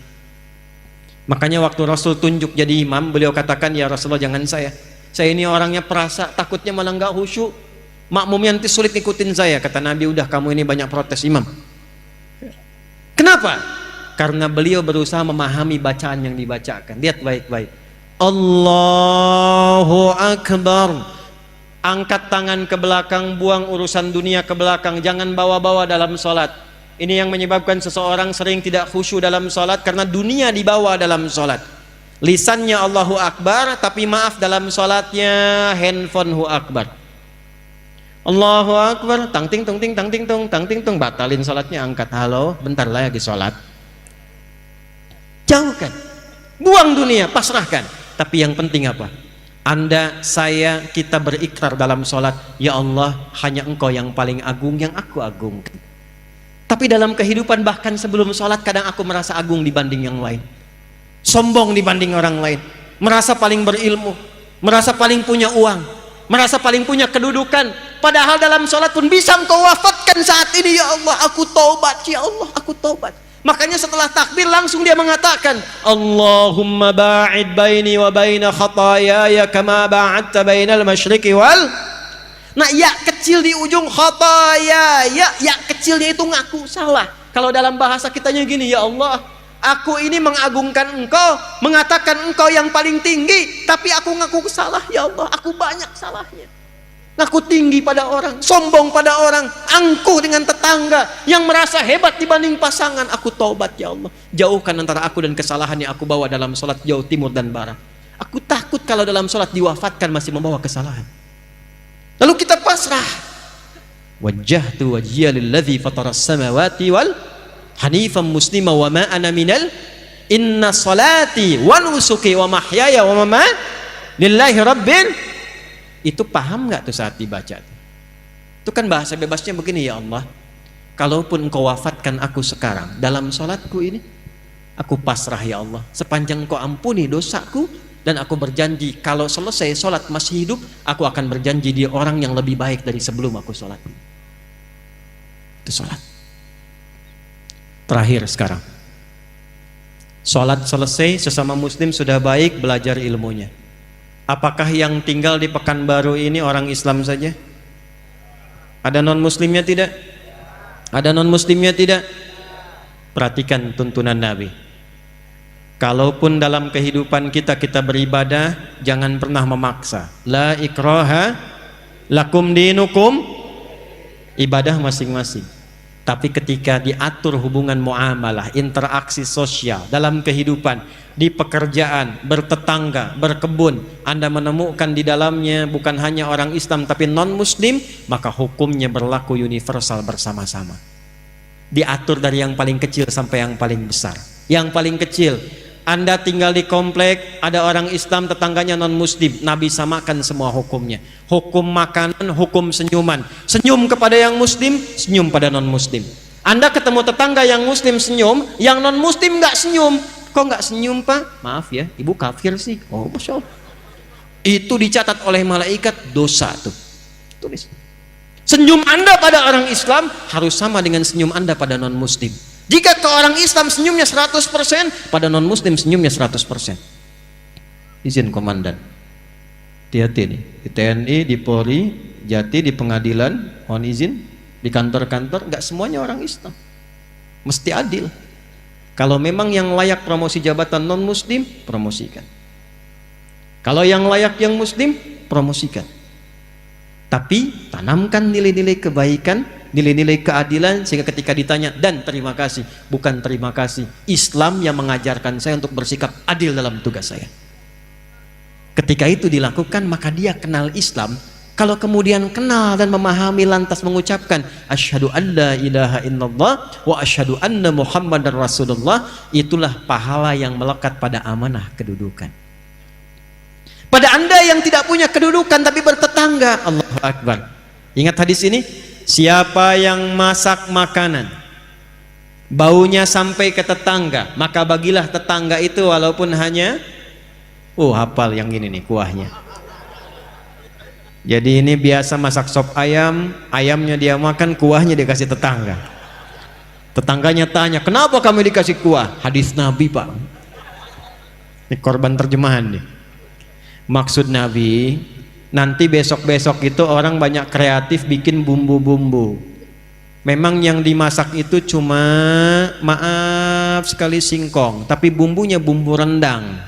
Makanya waktu Rasul tunjuk jadi imam, beliau katakan, ya Rasulullah, jangan saya ini orangnya perasa, takutnya malah nggak khusyuk, makmumnya nanti sulit ikutin saya. Kata Nabi, udah kamu ini banyak protes imam. Kenapa? Karena beliau berusaha memahami bacaan yang dibacakan. Lihat baik-baik, Allahu Akbar, angkat tangan ke belakang, buang urusan dunia ke belakang, jangan bawa-bawa dalam sholat. Ini yang menyebabkan seseorang sering tidak khusyuk dalam sholat, karena dunia dibawa dalam sholat. Lisannya Allahu Akbar, tapi maaf, dalam sholatnya handphone Akbar. Allahu Akbar, tang ting tung ting tang ting tung tang ting tung, batalin sholatnya, angkat, halo, bentar lagi sholat. Jauhkan, buang dunia, pasrahkan. Tapi yang penting apa? Anda, saya, kita berikrar dalam sholat, ya Allah, hanya Engkau yang paling agung, yang aku agungkan. Tapi dalam kehidupan, bahkan sebelum sholat, kadang aku merasa agung dibanding yang lain, sombong dibanding orang lain, merasa paling berilmu, merasa paling punya uang, merasa paling punya kedudukan. Padahal dalam sholat pun bisa Engkau wafatkan saat ini, ya Allah, aku taubat, ya Allah, aku taubat. Makanya setelah takbir langsung dia mengatakan, Allahumma ba'id baini wa baina khatayaya kama ba'adta bainal masyriqi wal. Nah, ya kecil di ujung khataya, ya kecilnya itu ngaku salah. Kalau dalam bahasa kitanya gini, ya Allah, aku ini mengagungkan Engkau, mengatakan Engkau yang paling tinggi, tapi aku ngaku salah, ya Allah, aku banyak salahnya. Ngaku tinggi pada orang, sombong pada orang, angkuh dengan tetangga, yang merasa hebat dibanding pasangan. Aku taubat, ya Allah, jauhkan antara aku dan kesalahan yang aku bawa dalam sholat jauh timur dan barat. Aku takut kalau dalam sholat diwafatkan masih membawa kesalahan. Lalu kita pasrah. Wajjahtu wajhiya lilladzi fataras samawati wal hanifan muslima wa ma ana minal, inna salati wa nusuki wa mahyaya wa mamati lillahi rabbil. Itu paham nggak tuh saat dibaca? Itu kan bahasa bebasnya begini, ya Allah, kalaupun Engkau wafatkan aku sekarang dalam sholatku ini, aku pasrah, ya Allah, sepanjang Engkau ampuni dosaku, dan aku berjanji kalau selesai sholat masih hidup, aku akan berjanji dia orang yang lebih baik dari sebelum aku sholat. Itu sholat. Terakhir sekarang, sholat selesai, sesama muslim sudah baik, belajar ilmunya. Apakah yang tinggal di Pekanbaru ini orang Islam saja? Ada non muslimnya tidak? Ada non muslimnya tidak? Perhatikan tuntunan Nabi. Kalaupun dalam kehidupan kita beribadah, jangan pernah memaksa. La ikraha lakum dinukum, ibadah masing-masing. Tapi ketika diatur hubungan muamalah, interaksi sosial dalam kehidupan, di pekerjaan, bertetangga, berkebun, Anda menemukan di dalamnya bukan hanya orang Islam tapi non muslim, maka hukumnya berlaku universal bersama-sama. Diatur dari yang paling kecil sampai yang paling besar. Yang paling kecil, Anda tinggal di komplek, ada orang Islam, tetangganya non muslim, Nabi samakan semua hukumnya. Hukum makanan, hukum senyuman. Senyum kepada yang muslim, senyum pada non muslim. Anda ketemu tetangga yang muslim senyum, yang non muslim nggak senyum. Kok nggak senyum, Pak? Maaf ya, ibu kafir sih. Oh, Masya Allah. Itu dicatat oleh malaikat dosa tuh. Tulis. Senyum Anda pada orang Islam harus sama dengan senyum Anda pada non muslim. Jika ke orang Islam senyumnya 100%, pada non muslim senyumnya 100%. Izin komandan. Hati-hati nih, di TNI, di Polri, Jati, di pengadilan, mohon izin, di kantor-kantor, nggak semuanya orang Islam. Mesti adil. Kalau memang yang layak promosi jabatan non muslim, promosikan. Kalau yang layak yang muslim, promosikan. Tapi tanamkan nilai-nilai kebaikan, nilai-nilai keadilan, sehingga ketika ditanya, dan terima kasih, bukan terima kasih, Islam yang mengajarkan saya untuk bersikap adil dalam tugas saya. Ketika itu dilakukan, maka dia kenal Islam. Kalau kemudian kenal dan memahami lantas mengucapkan asyhadu an la ilaha illallah wa asyhadu anna muhammadar rasulullah, itulah pahala yang melekat pada amanah kedudukan. Pada Anda yang tidak punya kedudukan tapi bertetangga, Allahu Akbar. Ingat hadis ini, siapa yang masak makanan baunya sampai ke tetangga, maka bagilah tetangga itu walaupun hanya hafal yang ini nih kuahnya. Jadi ini biasa masak sop ayam, ayamnya dia makan, kuahnya dia kasih tetangga. Tetangganya tanya, kenapa kamu dikasih kuah? Hadis Nabi, Pak. Ini korban terjemahan nih. Maksud Nabi, nanti besok-besok itu orang banyak kreatif bikin bumbu-bumbu. Memang yang dimasak itu cuma, maaf sekali, singkong, tapi bumbunya bumbu rendang.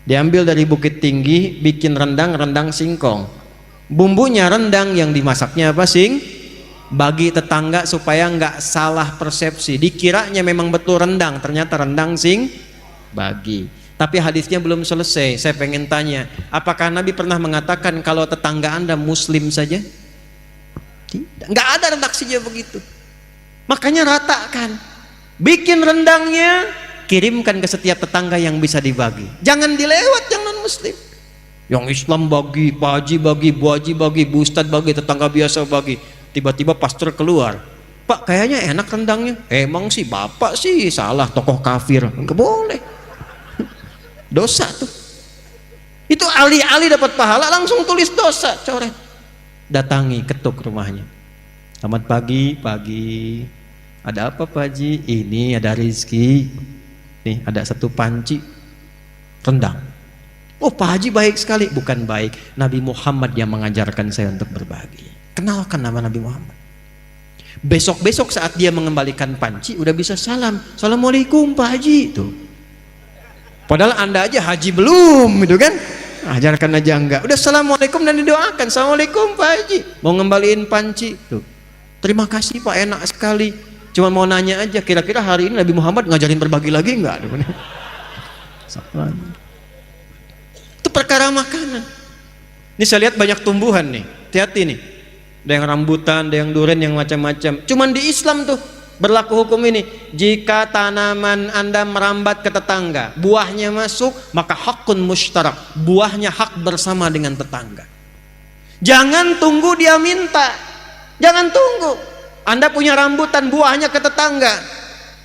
Diambil dari Bukit Tinggi, bikin rendang singkong. Bumbunya rendang, yang dimasaknya apa? Bagi tetangga supaya nggak salah persepsi. Dikiranya memang betul rendang, ternyata rendang bagi. Tapi hadisnya belum selesai. Saya pengen tanya, apakah Nabi pernah mengatakan kalau tetangga Anda muslim saja? Tidak. Nggak ada redaksinya begitu. Makanya ratakan. Bikin rendangnya, kirimkan ke setiap tetangga yang bisa dibagi. Jangan dilewat yang non muslim. Yang Islam bagi, Pak Haji bagi, Bu Haji bagi, Bu Ustadz bagi, tetangga biasa bagi. Tiba-tiba pastor keluar, Pak kayaknya enak rendangnya. Emang sih Bapak sih salah, tokoh kafir. Nggak boleh. Dosa tuh. Itu alih-alih dapat pahala langsung tulis dosa, coret. Datangi, ketuk rumahnya. Selamat pagi, pagi. Ada apa Pak Haji? Ini ada rezeki. Nih ada satu panci rendang. Oh Pak Haji baik sekali. Bukan baik, Nabi Muhammad yang mengajarkan saya untuk berbagi. Kenalkan nama Nabi Muhammad. Besok-besok saat dia mengembalikan panci udah bisa salam. Assalamualaikum Pak Haji. Tuh. Padahal Anda aja haji belum gitu kan. Ajarkan aja enggak. Udah assalamualaikum dan didoakan. Assalamualaikum Pak Haji. Mau ngembaliin panci. Tuh. Terima kasih Pak, enak sekali. Cuma mau nanya aja, kira-kira hari ini Nabi Muhammad ngajarin berbagi lagi enggak? Itu perkara makanan. Ini saya lihat banyak tumbuhan nih. Hati-hati nih. Ada yang rambutan, ada yang durian, yang macam-macam. Cuman di Islam tuh berlaku hukum ini. Jika tanaman Anda merambat ke tetangga, buahnya masuk, maka hakun mushtarak. Buahnya hak bersama dengan tetangga. Jangan tunggu dia minta. Jangan tunggu. Anda punya rambutan, buahnya ke tetangga.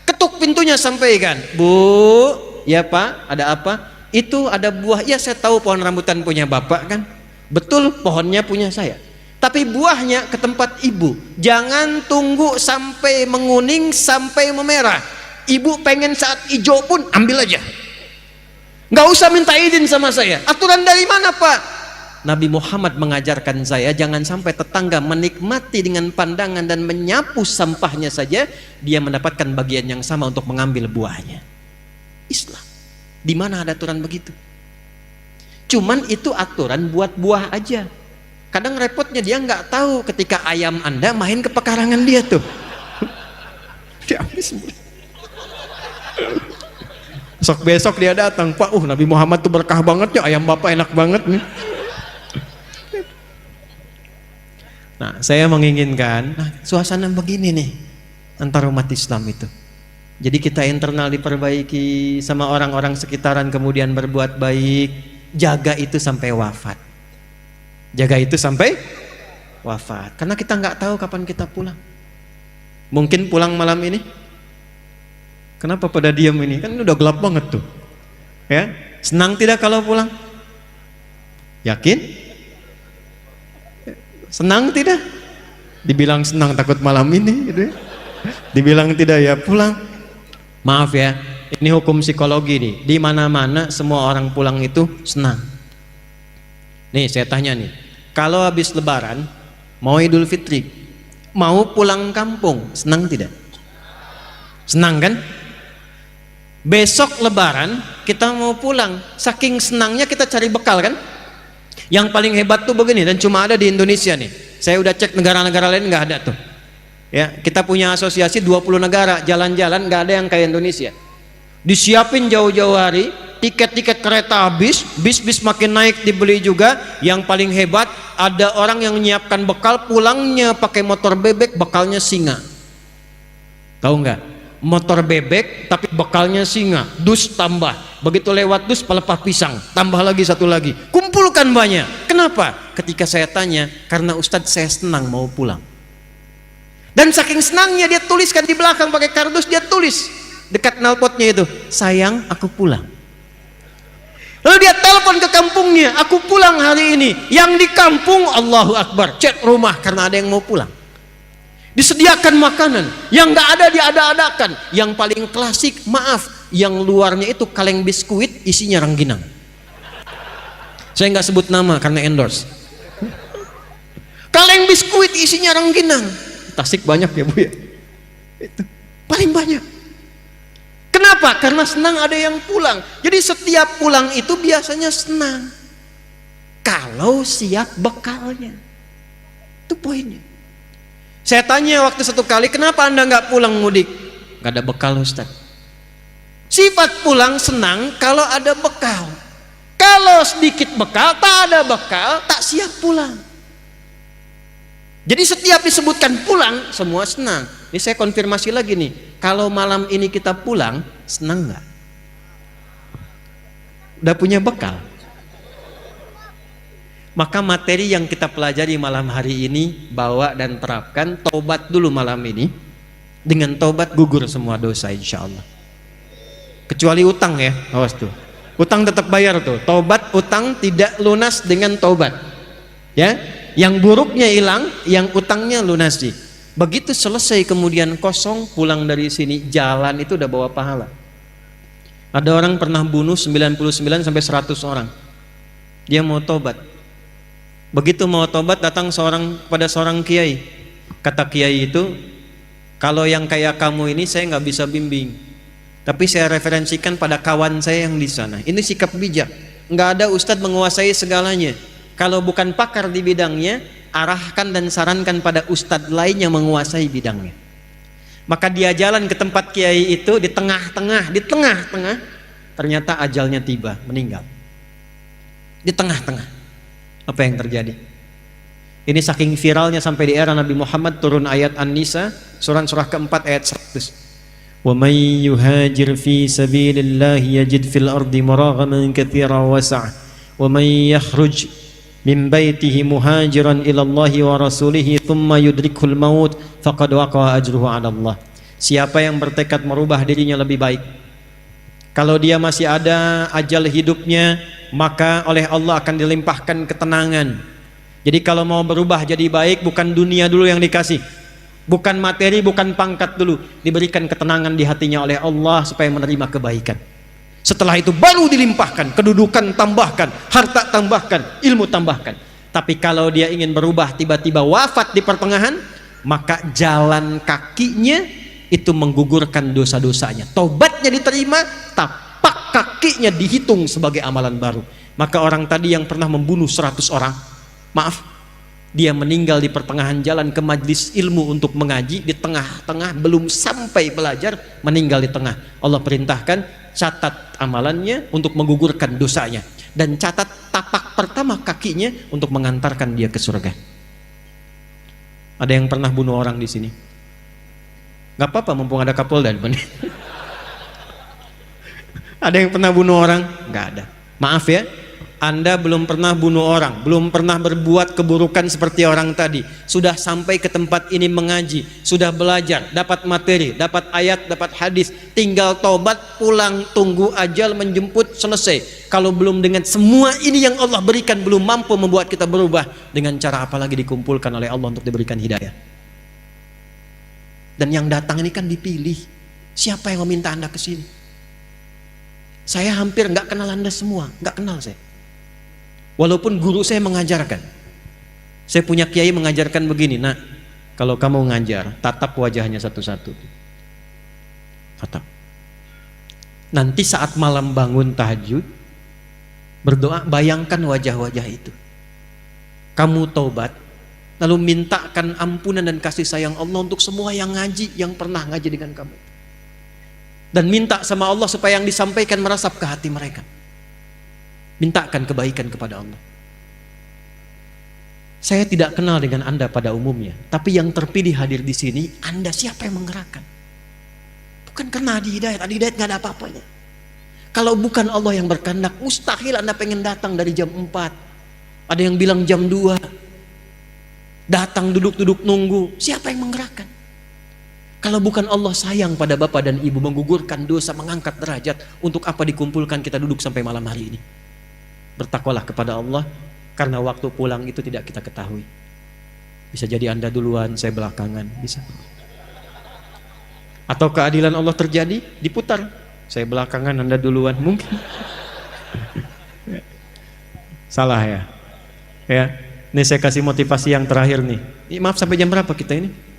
Ketuk pintunya, sampaikan. Bu, ya Pak, ada apa? Itu ada buah. Ya saya tahu pohon rambutan punya Bapak kan. Betul, pohonnya punya saya. Tapi buahnya ke tempat ibu. Jangan tunggu sampai menguning, sampai memerah. Ibu pengen saat hijau pun ambil aja. Nggak usah minta izin sama saya. Aturan dari mana, Pak? Nabi Muhammad mengajarkan saya jangan sampai tetangga menikmati dengan pandangan dan menyapu sampahnya saja, dia mendapatkan bagian yang sama untuk mengambil buahnya. Islam. Di mana ada aturan begitu? Cuman itu aturan buat buah aja. Kadang repotnya dia nggak tahu ketika ayam Anda main ke pekarangan dia tuh. Diambil semua. Besok dia datang, Pak, Nabi Muhammad tuh berkah banget ya, ayam Bapak enak banget nih. Nah, saya menginginkan suasana begini nih antara umat Islam itu. Jadi kita internal diperbaiki, sama orang-orang sekitaran kemudian berbuat baik, jaga itu sampai wafat. Jaga itu sampai wafat. Karena kita nggak tahu kapan kita pulang. Mungkin pulang malam ini. Kenapa pada diam ini? Kan udah gelap banget tuh. Ya, senang tidak kalau pulang? Yakin? Senang tidak? Dibilang senang takut malam ini gitu ya. Dibilang tidak ya pulang. Maaf ya, ini hukum psikologi nih. Di mana-mana semua orang pulang itu senang. Nih saya tanya nih, kalau habis lebaran mau Idul Fitri, mau pulang kampung, senang tidak? Senang kan? Besok lebaran kita mau pulang, saking senangnya kita cari bekal kan? Yang paling hebat tuh begini, dan cuma ada di Indonesia nih. Saya udah cek negara-negara lain nggak ada tuh. Ya, kita punya asosiasi 20 negara, jalan-jalan nggak ada yang kayak Indonesia. Disiapin jauh-jauh hari, tiket-tiket kereta habis, bis-bis makin naik dibeli juga. Yang paling hebat, ada orang yang menyiapkan bekal, pulangnya pakai motor bebek, bekalnya singa. Tahu nggak? Motor bebek tapi bekalnya singa, dus tambah. Begitu lewat dus pelepah pisang, tambah lagi satu lagi. Kumpulkan banyak. Kenapa? Ketika saya tanya, karena Ustadz saya senang mau pulang. Dan saking senangnya dia tuliskan di belakang pakai kardus, dia tulis dekat knalpotnya itu, sayang aku pulang. Lalu dia telepon ke kampungnya, aku pulang hari ini. Yang di kampung Allahu Akbar, cek rumah karena ada yang mau pulang. Disediakan makanan, yang nggak ada diada-adakan. Yang paling klasik, maaf, yang luarnya itu kaleng biskuit isinya rangginang. Saya nggak sebut nama karena endorse. Kaleng biskuit isinya rangginang. Tasik banyak ya Bu ya. Itu paling banyak. Kenapa? Karena senang ada yang pulang. Jadi setiap pulang itu biasanya senang. Kalau siap bekalnya. Itu poinnya. Saya tanya waktu satu kali, kenapa Anda nggak pulang mudik? Nggak ada bekal Ustaz. Sifat pulang senang kalau ada bekal. Kalau sedikit bekal, tak ada bekal, tak siap pulang. Jadi setiap disebutkan pulang, semua senang. Ini saya konfirmasi lagi nih, kalau malam ini kita pulang, senang nggak? Udah punya bekal? Maka materi yang kita pelajari malam hari ini, bawa dan terapkan. Tobat dulu malam ini. Dengan tobat gugur semua dosa insya Allah. Kecuali utang ya, awas tuh. Utang tetap bayar tuh. Tobat utang tidak lunas dengan tobat. Ya, yang buruknya hilang, yang utangnya lunasi. Begitu selesai kemudian kosong, pulang dari sini, jalan itu udah bawa pahala. Ada orang pernah bunuh 99 sampai 100 orang. Dia mau tobat. Begitu mau tobat datang pada seorang kiai. Kata kiai itu, kalau yang kayak kamu ini saya nggak bisa bimbing, tapi saya referensikan pada kawan saya yang di sana. Ini sikap bijak. Nggak ada ustadz menguasai segalanya. Kalau bukan pakar di bidangnya, arahkan dan sarankan pada ustadz lain yang menguasai bidangnya. Maka dia jalan ke tempat kiai itu, di tengah-tengah, ternyata ajalnya tiba, meninggal. Di tengah-tengah. Apa yang terjadi? Ini saking viralnya sampai di era Nabi Muhammad turun ayat An-Nisa, surah keempat ayat 100. Wa may yuhajir fi sabilillah yajid fil ardi muraghaman katsiran wasi'a wa may yakhruj min baitihi muhajiran ila Allah wa rasulih thumma yudrikul maut faqad waqa'a ajruhu 'ala Allah. Siapa yang bertekad merubah dirinya lebih baik, kalau dia masih ada ajal hidupnya, maka oleh Allah akan dilimpahkan ketenangan. Jadi kalau mau berubah jadi baik, bukan dunia dulu yang dikasih, bukan materi, bukan pangkat dulu, diberikan ketenangan di hatinya oleh Allah supaya menerima kebaikan. Setelah itu baru dilimpahkan, kedudukan tambahkan, harta tambahkan, ilmu tambahkan. Tapi kalau dia ingin berubah tiba-tiba wafat di pertengahan, maka jalan kakinya itu menggugurkan dosa-dosanya. Taubatnya diterima, tapak kakinya dihitung sebagai amalan baru. Maka orang tadi yang pernah membunuh 100 orang, maaf, dia meninggal di pertengahan jalan ke majlis ilmu untuk mengaji, di tengah-tengah belum sampai belajar, meninggal di tengah. Allah perintahkan, catat amalannya untuk menggugurkan dosanya, dan catat tapak pertama kakinya untuk mengantarkan dia ke surga. Ada yang pernah bunuh orang di sini? Gak apa-apa, mumpung ada Kapolda. Ada yang pernah bunuh orang? Gak ada. Maaf ya, Anda belum pernah bunuh orang, belum pernah berbuat keburukan seperti orang tadi. Sudah sampai ke tempat ini mengaji, sudah belajar, dapat materi, dapat ayat, dapat hadis, tinggal tobat, pulang, tunggu ajal menjemput, selesai. Kalau belum dengan semua ini yang Allah berikan, belum mampu membuat kita berubah, dengan cara apa lagi dikumpulkan oleh Allah untuk diberikan hidayah? Dan yang datang ini kan dipilih. Siapa yang meminta Anda ke sini? Saya hampir nggak kenal Anda semua, nggak kenal saya. Walaupun guru saya mengajarkan, saya punya kiai mengajarkan begini, nak, kalau kamu ngajar, tatap wajahnya satu-satu. Tatap. Nanti saat malam bangun tahajud, berdoa, bayangkan wajah-wajah itu. Kamu taubat, lalu mintakan ampunan dan kasih sayang Allah untuk semua yang ngaji, yang pernah ngaji dengan kamu. Dan minta sama Allah supaya yang disampaikan merasap ke hati mereka. Mintakan kebaikan kepada Allah. Saya tidak kenal dengan Anda pada umumnya, tapi yang terpilih hadir di sini, Anda siapa yang menggerakkan? Bukan karena Adi Hidayat nggak ada apa-apanya. Kalau bukan Allah yang berkehendak, mustahil Anda pengen datang dari jam 4. Ada yang bilang jam 2. Datang duduk-duduk nunggu, siapa yang menggerakkan? Kalau bukan Allah sayang pada bapak dan ibu, menggugurkan dosa, mengangkat derajat, untuk apa dikumpulkan kita duduk sampai malam hari ini? Bertakwalah kepada Allah, karena waktu pulang itu tidak kita ketahui. Bisa jadi Anda duluan, saya belakangan, bisa. Atau keadilan Allah terjadi, diputar, saya belakangan, Anda duluan, mungkin. Salah ya? Ya, ini saya kasih motivasi yang terakhir nih. Maaf, sampai jam berapa kita ini?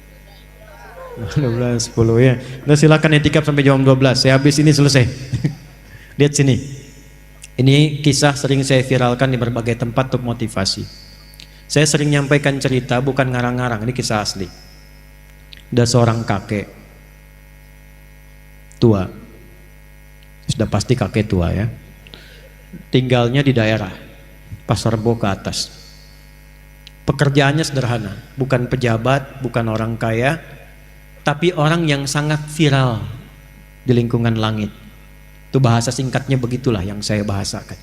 12, 10 ya. Nah, silakan etikap sampai jam 12. Saya habis ini selesai. Lihat sini. Ini kisah sering saya viralkan di berbagai tempat untuk motivasi. Saya sering nyampaikan cerita, bukan ngarang-ngarang, ini kisah asli. Ada seorang kakek tua. Sudah pasti kakek tua ya. Tinggalnya di daerah Pasar Rebo ke atas. Pekerjaannya sederhana, bukan pejabat, bukan orang kaya, tapi orang yang sangat viral di lingkungan langit. Itu bahasa singkatnya begitulah yang saya bahasakan.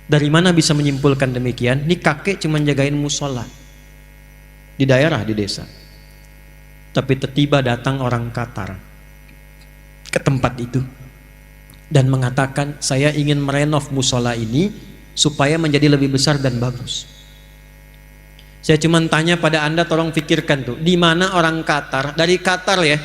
Dari mana bisa menyimpulkan demikian? Ini kakek cuma jagain musola di daerah, di desa. Tapi tiba-tiba datang orang Qatar ke tempat itu dan mengatakan, saya ingin merenov musola ini supaya menjadi lebih besar dan bagus. Saya cuma tanya pada Anda, tolong pikirkan tuh, di mana orang Qatar, dari Qatar ya,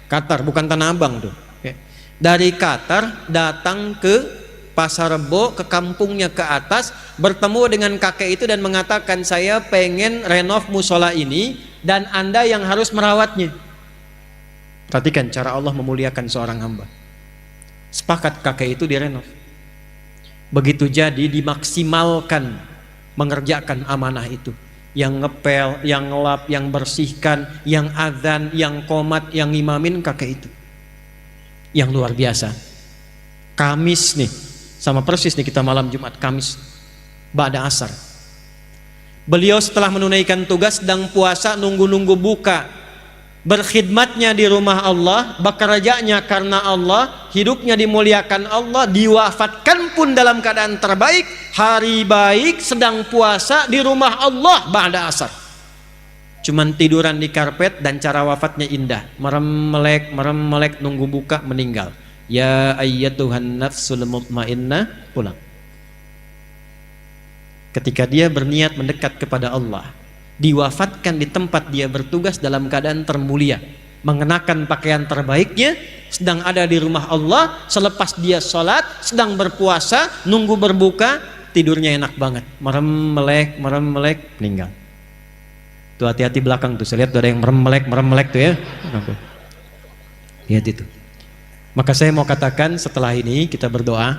Qatar bukan Tanah Abang tuh, ya. Dari Qatar datang ke Pasar Rebo, ke kampungnya ke atas, bertemu dengan kakek itu dan mengatakan, saya pengen renov musola ini dan Anda yang harus merawatnya. Perhatikan cara Allah memuliakan seorang hamba. Sepakat kakek itu direnov. Begitu jadi dimaksimalkan mengerjakan amanah itu. Yang ngepel, yang ngelap, yang bersihkan, yang azan, yang qomat, yang imamin kakek itu. Yang luar biasa. Kamis nih, sama persis nih kita malam Jumat, Kamis ba'da asar. Beliau setelah menunaikan tugas sedang puasa, nunggu-nunggu buka. Berkhidmatnya di rumah Allah, bekerjanya karena Allah, hidupnya dimuliakan Allah, diwafatkan pun dalam keadaan terbaik, hari baik, sedang puasa di rumah Allah ba'da asar. Cuman tiduran di karpet dan cara wafatnya indah, merem-melek nunggu buka, meninggal. Ya ayyatuhan nafsul mutmainnah, pulang. ketika dia berniat mendekat kepada Allah, diwafatkan di tempat dia bertugas dalam keadaan termulia, mengenakan pakaian terbaiknya, sedang ada di rumah Allah, selepas dia sholat, sedang berpuasa, nunggu berbuka, tidurnya enak banget, merem melek, meninggal. Tuh hati-hati belakang tuh, saya lihat tuh ada yang merem melek tuh ya. Lihat itu. Maka saya mau katakan setelah ini kita berdoa,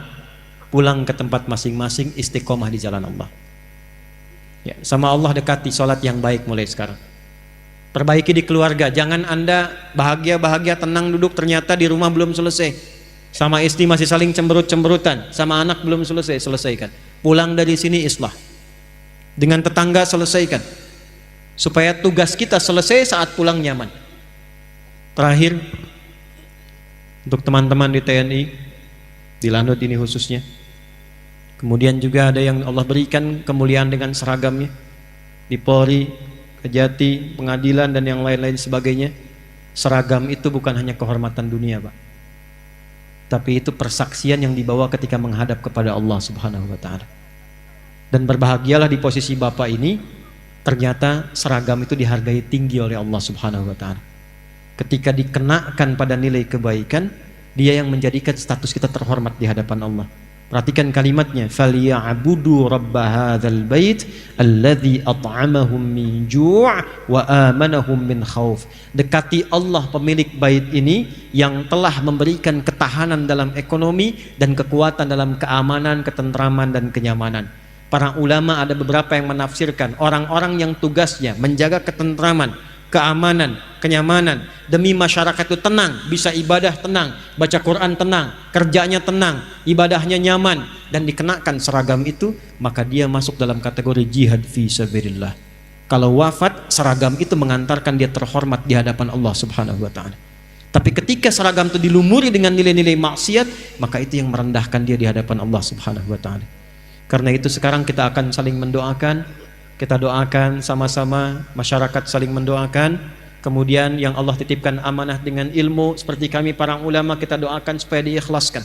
pulang ke tempat masing-masing, istiqomah di jalan Allah. Ya, sama Allah dekati sholat yang baik mulai sekarang. Perbaiki di keluarga, jangan Anda bahagia tenang duduk ternyata di rumah belum selesai. Sama istri masih saling cemberut-cemberutan, sama anak belum selesaikan. Pulang dari sini islah. Dengan tetangga selesaikan. Supaya tugas kita selesai saat pulang nyaman. Terakhir, untuk teman-teman di TNI, di Lanut ini khususnya. Kemudian juga ada yang Allah berikan kemuliaan dengan seragamnya di Polri, Kejati, pengadilan dan yang lain-lain sebagainya. Seragam itu bukan hanya kehormatan dunia, Pak. Tapi itu persaksian yang dibawa ketika menghadap kepada Allah Subhanahu wa taala. Dan berbahagialah di posisi Bapak ini, ternyata seragam itu dihargai tinggi oleh Allah Subhanahu wa taala. Ketika dikenakan pada nilai kebaikan, dia yang menjadikan status kita terhormat di hadapan Allah. Perhatikan kalimatnya, فَلْيَعْبُدُوا رَبَّ هَذَا الْبَيْتِ الَّذِي أَطْعَمَهُمْ مِنْ جُوعٍ وَآمَنَهُمْ مِنْ خَوْفٍ. Dekati Allah pemilik bait ini yang telah memberikan ketahanan dalam ekonomi dan kekuatan dalam keamanan, ketentraman dan kenyamanan. Para ulama ada beberapa yang menafsirkan orang-orang yang tugasnya menjaga ketentraman, keamanan, kenyamanan demi masyarakat itu tenang, bisa ibadah tenang, baca Quran tenang, kerjanya tenang, ibadahnya nyaman dan dikenakan seragam itu, maka dia masuk dalam kategori jihad fi sabilillah. Kalau wafat, seragam itu mengantarkan dia terhormat di hadapan Allah Subhanahu wa taala. Tapi ketika seragam itu dilumuri dengan nilai-nilai maksiat, maka itu yang merendahkan dia di hadapan Allah Subhanahu wa taala. Karena itu sekarang kita akan saling mendoakan. Kita doakan sama-sama, masyarakat saling mendoakan. Kemudian yang Allah titipkan amanah dengan ilmu seperti kami para ulama, kita doakan supaya diikhlaskan,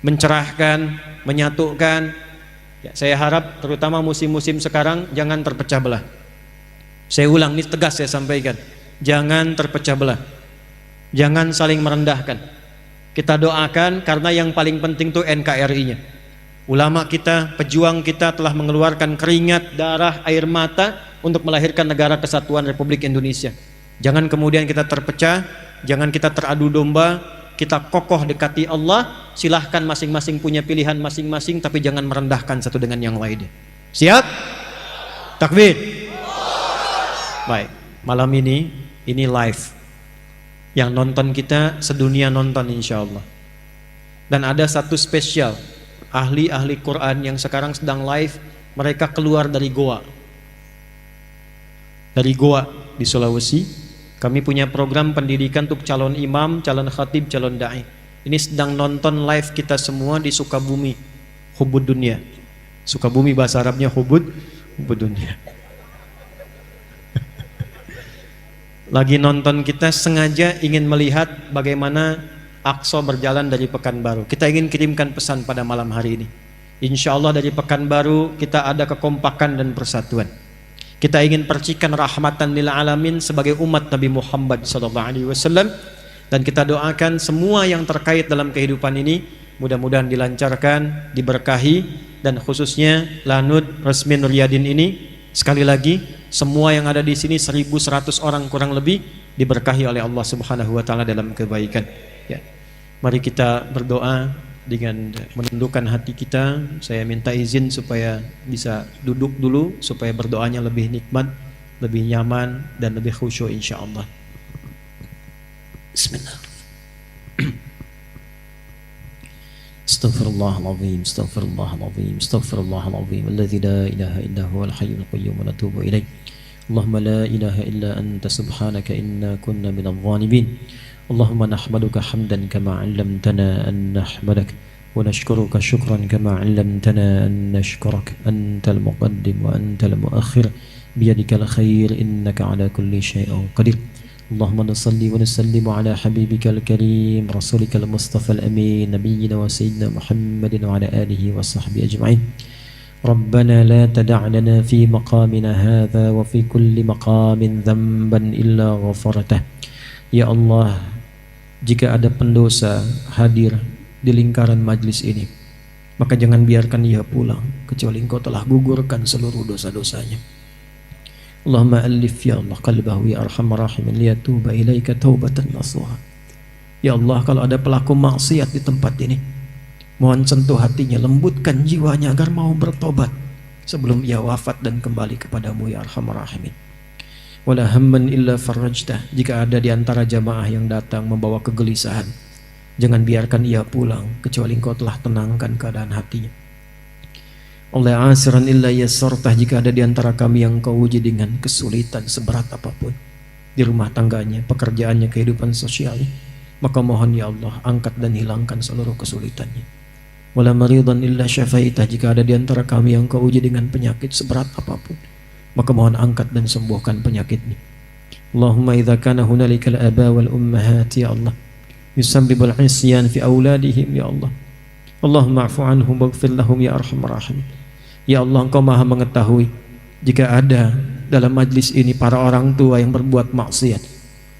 mencerahkan, menyatukan. Ya, saya harap terutama musim-musim sekarang jangan terpecah belah. Saya ulang, ini tegas saya sampaikan, jangan terpecah belah, jangan saling merendahkan. Kita doakan karena yang paling penting itu NKRI-nya. Ulama kita, pejuang kita telah mengeluarkan keringat, darah, air mata untuk melahirkan negara kesatuan Republik Indonesia. Jangan kemudian kita terpecah, jangan kita teradu domba, kita kokoh dekati Allah. Silahkan masing-masing punya pilihan masing-masing, tapi jangan merendahkan satu dengan yang lainnya. Siap? Takbir. Baik, malam ini live. Yang nonton kita sedunia nonton insya Allah. Dan ada satu spesial, ahli-ahli Quran yang sekarang sedang live, mereka keluar dari goa. Dari goa di Sulawesi. Kami punya program pendidikan untuk calon imam, calon khatib, calon da'i. Ini sedang nonton live kita semua di Sukabumi, Hubud Dunia. Sukabumi bahasa Arabnya Hubud Dunia. Lagi nonton, kita sengaja ingin melihat bagaimana Aqsa berjalan dari Pekanbaru. Kita ingin kirimkan pesan pada malam hari ini. Insya Allah dari Pekanbaru kita ada kekompakan dan persatuan. Kita ingin percikan rahmatan lil alamin sebagai umat Nabi Muhammad SAW. Dan kita doakan semua yang terkait dalam kehidupan ini mudah-mudahan dilancarkan, diberkahi, dan khususnya Lanut Resmi Nuryadin ini sekali lagi semua yang ada di sini 1.100 orang kurang lebih diberkahi oleh Allah Subhanahu wa taala dalam kebaikan. Ya. Mari kita berdoa dengan menundukkan hati kita. Saya minta izin supaya bisa duduk dulu supaya berdoanya lebih nikmat, lebih nyaman dan lebih khusyuk insyaallah. Bismillah. Astaghfirullahalazim, astaghfirullahalazim, astaghfirullahalazim, alladzi la ilaha illa huwal hayyul qayyum wa natubu ilaih. Allahumma la ilaha illa anta subhanaka inna kunna minadh dhalimin. اللهم نحمدك حمدا كما علمتنا أن نحمدك ونشكرك شكرا كما علمتنا أن نشكرك أنت المقدم وأنت المؤخر بيدك الخير إنك على كل شيء قدير اللهم نصلي ونسلم على حبيبك الكريم رسولك المصطفى الأمين نبينا وسيدنا محمد وعلى آله وصحبه أجمعين ربنا لا تدع لنا في مقامنا هذا وفي كل مقام ذنبا إلا غفرته. Ya Allah, jika ada pendosa hadir di lingkaran majlis ini, maka jangan biarkan ia pulang kecuali Engkau telah gugurkan seluruh dosa-dosanya. Allahumma alif ya Allah qalbahu ya arhamar rahimin liyatuba ilaika taubatan nasuha. Ya Allah, kalau ada pelaku maksiat di tempat ini, mohon sentuh hatinya, lembutkan jiwanya agar mau bertobat sebelum ia wafat dan kembali kepadamu ya arhamar rahimin. Wala hamman illa farajtah. Jika ada di antara jamaah yang datang membawa kegelisahan, jangan biarkan ia pulang kecuali Engkau telah tenangkan keadaan hatinya. Oleh asiran illa yassartah. Jika ada di antara kami yang Kau uji dengan kesulitan seberat apapun di rumah tangganya, pekerjaannya, kehidupan sosialnya, maka mohon ya Allah, angkat dan hilangkan seluruh kesulitannya. Wala maridan illa syafaitah. Jika ada di antara kami yang Kau uji dengan penyakit seberat apapun, maka mohon angkat dan sembuhkan penyakitnya. Allahumma idza kana hunalikal aba wal ummahat ya Allah yusabbibul isyan fi auladihim ya Allah, Allahumma afu anhum waghfir lahum ya arhamar rahimin. Ya Allah, Engkau Maha mengetahui jika ada dalam majlis ini para orang tua yang berbuat maksiat,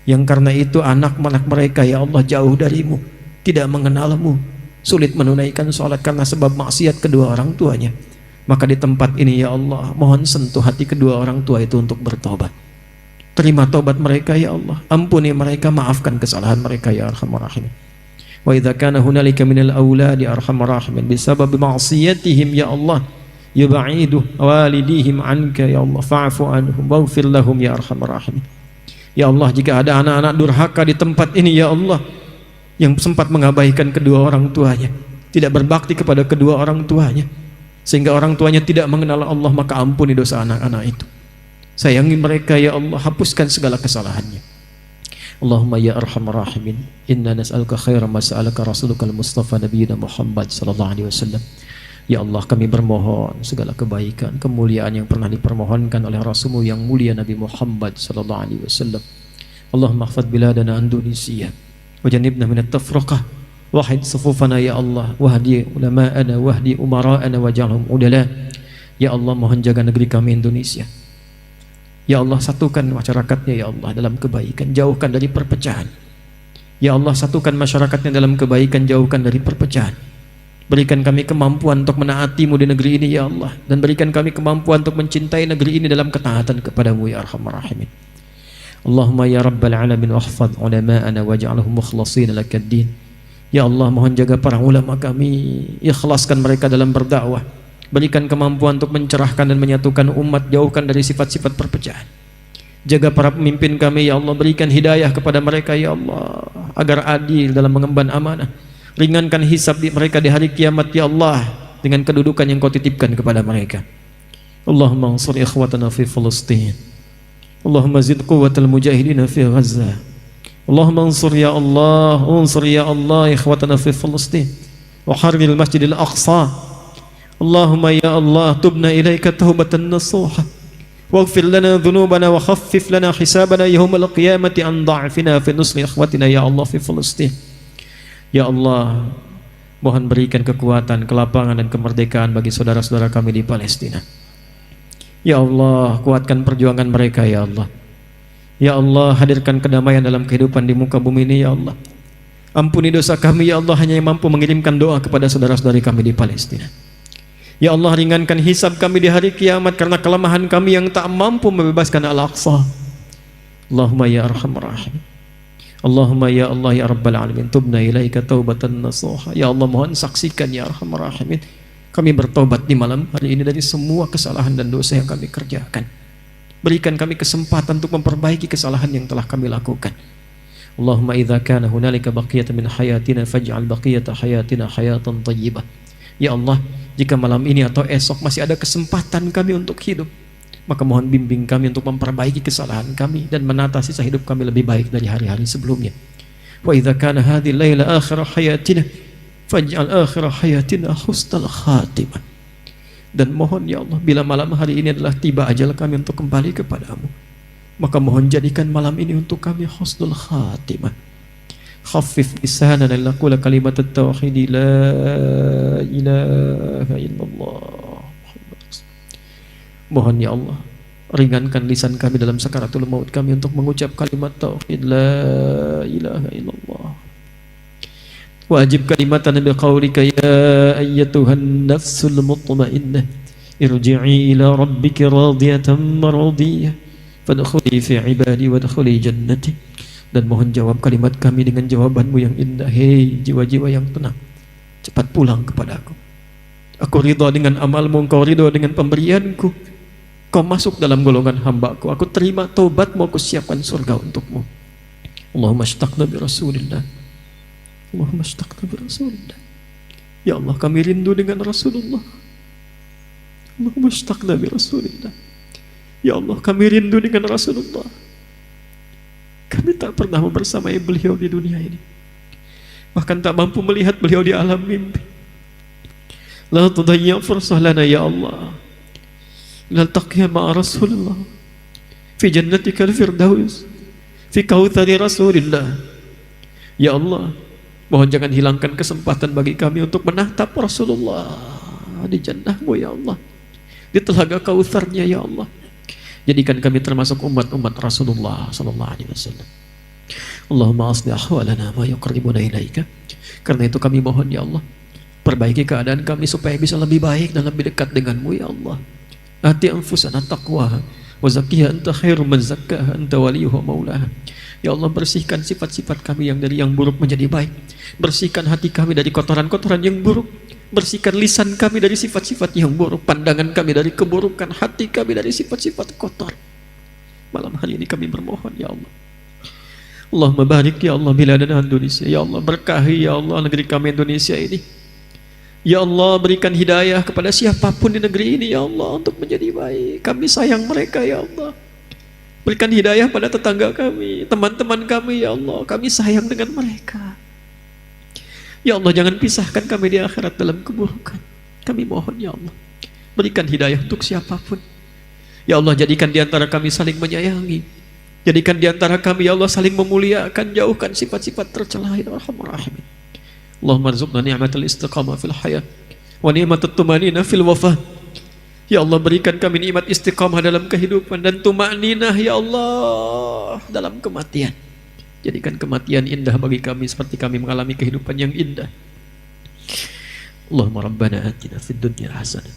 yang karena itu anak-anak mereka ya Allah jauh darimu, tidak mengenalmu, sulit menunaikan sholat karena sebab maksiat kedua orang tuanya, maka di tempat ini ya Allah, mohon sentuh hati kedua orang tua itu untuk bertobat. Terima tobat mereka ya Allah, ampuni mereka, maafkan kesalahan mereka ya arhamar rahimin. Wa idza kana hunalika minal auladi arhamar rahimin bisabab ma'siyatihim ya Allah yubaidu walidihim anka ya Allah fa'fu anhum waghfir lahum ya arhamar rahimin. Ya Allah, jika ada anak-anak durhaka di tempat ini ya Allah, yang sempat mengabaikan kedua orang tuanya, tidak berbakti kepada kedua orang tuanya, sehingga orang tuanya tidak mengenal Allah, maka ampuni dosa anak-anak itu. Sayangi mereka ya Allah, hapuskan segala kesalahannya. Allahumma ya arhamar rahimin, inna nas'aluka khairan ma sa'alaka rasulukal mustafa nabiyina Muhammad sallallahu alaihi wasallam. Ya Allah, kami bermohon segala kebaikan, kemuliaan yang pernah dipermohonkan oleh Rasulmu yang mulia Nabi Muhammad sallallahu alaihi wasallam. Allahumma ihfadz biladana Indonesia wajannibna minat tafraqah, wahid sufufana ya Allah, wahdi ulama'ana wahdi umara'ana waj'alhum udala. Ya Allah, mohon jaga negeri kami Indonesia. Ya Allah, satukan masyarakatnya ya Allah dalam kebaikan, jauhkan dari perpecahan. Ya Allah, satukan masyarakatnya dalam kebaikan, jauhkan dari perpecahan. Berikan kami kemampuan untuk menaati-Mu di negeri ini ya Allah, dan berikan kami kemampuan untuk mencintai negeri ini dalam ketaatan kepada-Mu ya arhamar rahimin. Allahumma ya rabbal alamin wahfadz ulama'ana waj'alhum mukhlasin lakad-din. Ya Allah, mohon jaga para ulama kami, ikhlaskan mereka dalam berdakwah, berikan kemampuan untuk mencerahkan dan menyatukan umat, jauhkan dari sifat-sifat perpecahan. Jaga para pemimpin kami ya Allah, berikan hidayah kepada mereka ya Allah, agar adil dalam mengemban amanah. Ringankan hisab mereka di hari kiamat ya Allah, dengan kedudukan yang Kau titipkan kepada mereka. Allahumma ansur ikhwatana fi Filistin, Allahumma zid quwwatal mujahidina fi Gaza. Allahumma ansur ya Allah ikhwatana fi Filistin wa harril masjidil aqsa. Allahumma ya Allah tubna ilaika taubatan nasuha waghfir lana dhunubana wa khaffif lana hisabana yawmal qiyamati an dha'fina fi nusri ikhwatina ya Allah fi Filistin. Ya Allah, mohon berikan kekuatan, kelapangan dan kemerdekaan bagi saudara-saudara kami di Palestina. Ya Allah, kuatkan perjuangan mereka ya Allah. Ya Allah, hadirkan kedamaian dalam kehidupan di muka bumi ini ya Allah. Ampuni dosa kami ya Allah, hanya yang mampu mengirimkan doa kepada saudara-saudari kami di Palestina. Ya Allah, ringankan hisab kami di hari kiamat karena kelemahan kami yang tak mampu membebaskan Al-Aqsa. Allahumma ya arhamar rahim. Allahumma ya Allah ya rabbal alamin tubna ilaika taubatan nasuha. Ya Allah, mohon saksikan ya arhamar rahimin, kami bertobat di malam hari ini dari semua kesalahan dan dosa yang kami kerjakan. Berikan kami kesempatan untuk memperbaiki kesalahan yang telah kami lakukan. Allahumma idza kana hunalika baqiyatan min hayatina faj'al baqiyata hayatina hayatan thayyibah. Ya Allah, jika malam ini atau esok masih ada kesempatan kami untuk hidup, maka mohon bimbing kami untuk memperbaiki kesalahan kami dan menata sisa hidup kami lebih baik dari hari-hari sebelumnya. Wa idza kana hadhihi laila akhir hayatina faj'al akhir hayatina husnal khatimah. Dan mohon ya Allah, bila malam hari ini adalah tiba ajal kami untuk kembali kepadamu, maka mohon jadikan malam ini untuk kami husnul khatimah. Khaffif lisanana laqula kalimat at-tauhid la ilaha illallah Muhammad Mohon ya Allah, ringankan lisan kami dalam sakaratul maut kami untuk mengucap kalimat tauhid la ilaha illallah. Wajib kalimatan biqaulika ya ayyatuhan nafsul mutmainnah irji'i ila rabbiki radiyatan maradiyah fadkhuli fi ibadi wadkhuli jannati. Dan mohon jawab kalimat kami dengan jawabanmu yang indah. Hei jiwa-jiwa yang tenang, cepat pulang kepadaku. Aku ridha dengan amalmu, engkau ridha dengan pemberianku. Kau masuk dalam golongan hambaku. Aku terima taubatmu, aku siapkan surga untukmu. Allahumma ashtaqna bi Rasulillah. Allahumma ashtaqna bi Rasulillah. Ya Allah, kami rindu dengan Rasulullah. Allahumma ashtaqna bi Rasulillah. Ya Allah, kami rindu dengan Rasulullah. Kami tak pernah membersamai beliau di dunia ini, bahkan tak mampu melihat beliau di alam mimpi. La tudayya fursah lana ya Allah, naltaqiya ma'a Rasulullah fi jannatikal firdaus fi kautsari Rasulillah. Ya Allah, mohon jangan hilangkan kesempatan bagi kami untuk menatap Rasulullah di jannah-Mu ya Allah, di telaga kautsarnya ya Allah. Jadikan kami termasuk umat-umat Rasulullah sallallahu alaihi wasallam. Allahumma aslih ahwalana ma yuqarribuna ilaika. Karena itu kami mohon ya Allah, perbaiki keadaan kami supaya bisa lebih baik dan lebih dekat denganmu ya Allah. Ati anfusana taqwaha wa zakkiha anta khairu man zakkaha anta waliyuha maulaha. Ya Allah, bersihkan sifat-sifat kami yang dari yang buruk menjadi baik. Bersihkan hati kami dari kotoran-kotoran yang buruk. Bersihkan lisan kami dari sifat-sifat yang buruk, pandangan kami dari keburukan, hati kami dari sifat-sifat kotor. Malam hari ini kami bermohon ya Allah, Allahumma barik ya Allah biladana Indonesia. Ya Allah, berkahi ya Allah negeri kami Indonesia ini. Ya Allah, berikan hidayah kepada siapapun di negeri ini ya Allah untuk menjadi baik. Kami sayang mereka ya Allah. Berikan hidayah pada tetangga kami, teman-teman kami ya Allah. Kami sayang dengan mereka. Ya Allah, jangan pisahkan kami di akhirat dalam keburukan. Kami mohon ya Allah, berikan hidayah untuk siapapun. Ya Allah, jadikan di antara kami saling menyayangi. Jadikan di antara kami ya Allah saling memuliakan. Jauhkan sifat-sifat tercela ya Arhamar Rahimin. Allahumma rzuqna ni'matal istiqamah fil hayat wa ni'matat tumanina fil wafah. Ya Allah, berikan kami nikmat istiqamah dalam kehidupan dan tumaninah ya Allah dalam kematian. Jadikan kematian indah bagi kami seperti kami mengalami kehidupan yang indah. Allahumma rabbana atina fid dunya hasanah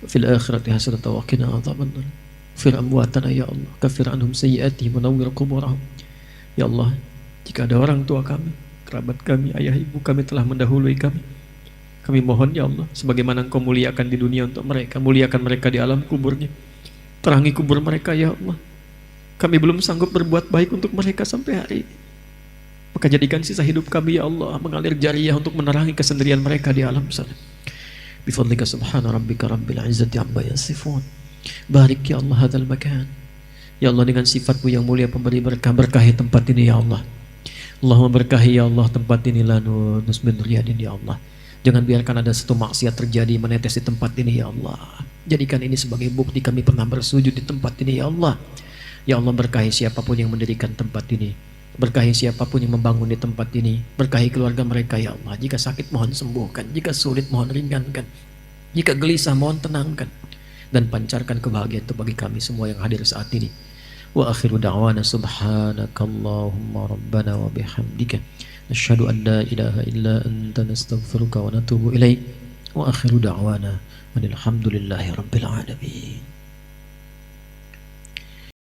wa fil akhirati hasanah wa qina adzabannar. Fir amwatana ya Allah, kafir anhum sayyi'atihim wa nawwir quburahum. Ya Allah, jika ada orang tua kami, kerabat kami, ayah ibu kami telah mendahului kami mohon ya Allah, sebagaimana Engkau muliakan di dunia untuk mereka, muliakan mereka di alam kuburnya. Terangi kubur mereka ya Allah. Kami belum sanggup berbuat baik untuk mereka sampai hari ini, maka jadikan sisa hidup kami ya Allah mengalir jariyah untuk menerangi kesendirian mereka di alam sana. Bifadlika subhana rabbika rabbil izzati amma yasifun. Barik ya Allah hadzal makan. Ya Allah, dengan sifat-Mu yang mulia pemberi berkah, berkahi tempat ini ya Allah. Allahumma berkahi ya Allah tempat ini lanu nusmin riyadin ya Allah. Jangan biarkan ada satu maksiat terjadi menetes di tempat ini ya Allah. Jadikan ini sebagai bukti kami pernah bersujud di tempat ini ya Allah. Ya Allah, berkahi siapapun yang mendirikan tempat ini. Berkahi siapapun yang membangun di tempat ini. Berkahi keluarga mereka ya Allah. Jika sakit mohon sembuhkan, jika sulit mohon ringankan, jika gelisah mohon tenangkan, dan pancarkan kebahagiaan itu bagi kami semua yang hadir saat ini. Wa akhiru da'wana subhanakallahumma rabbana wa bihamdika nasyhadu an la ilaha illa anta nastaghfiruka wa natubu ilaik. Wa akhiru da'wana alhamdulillahi rabbil alamin.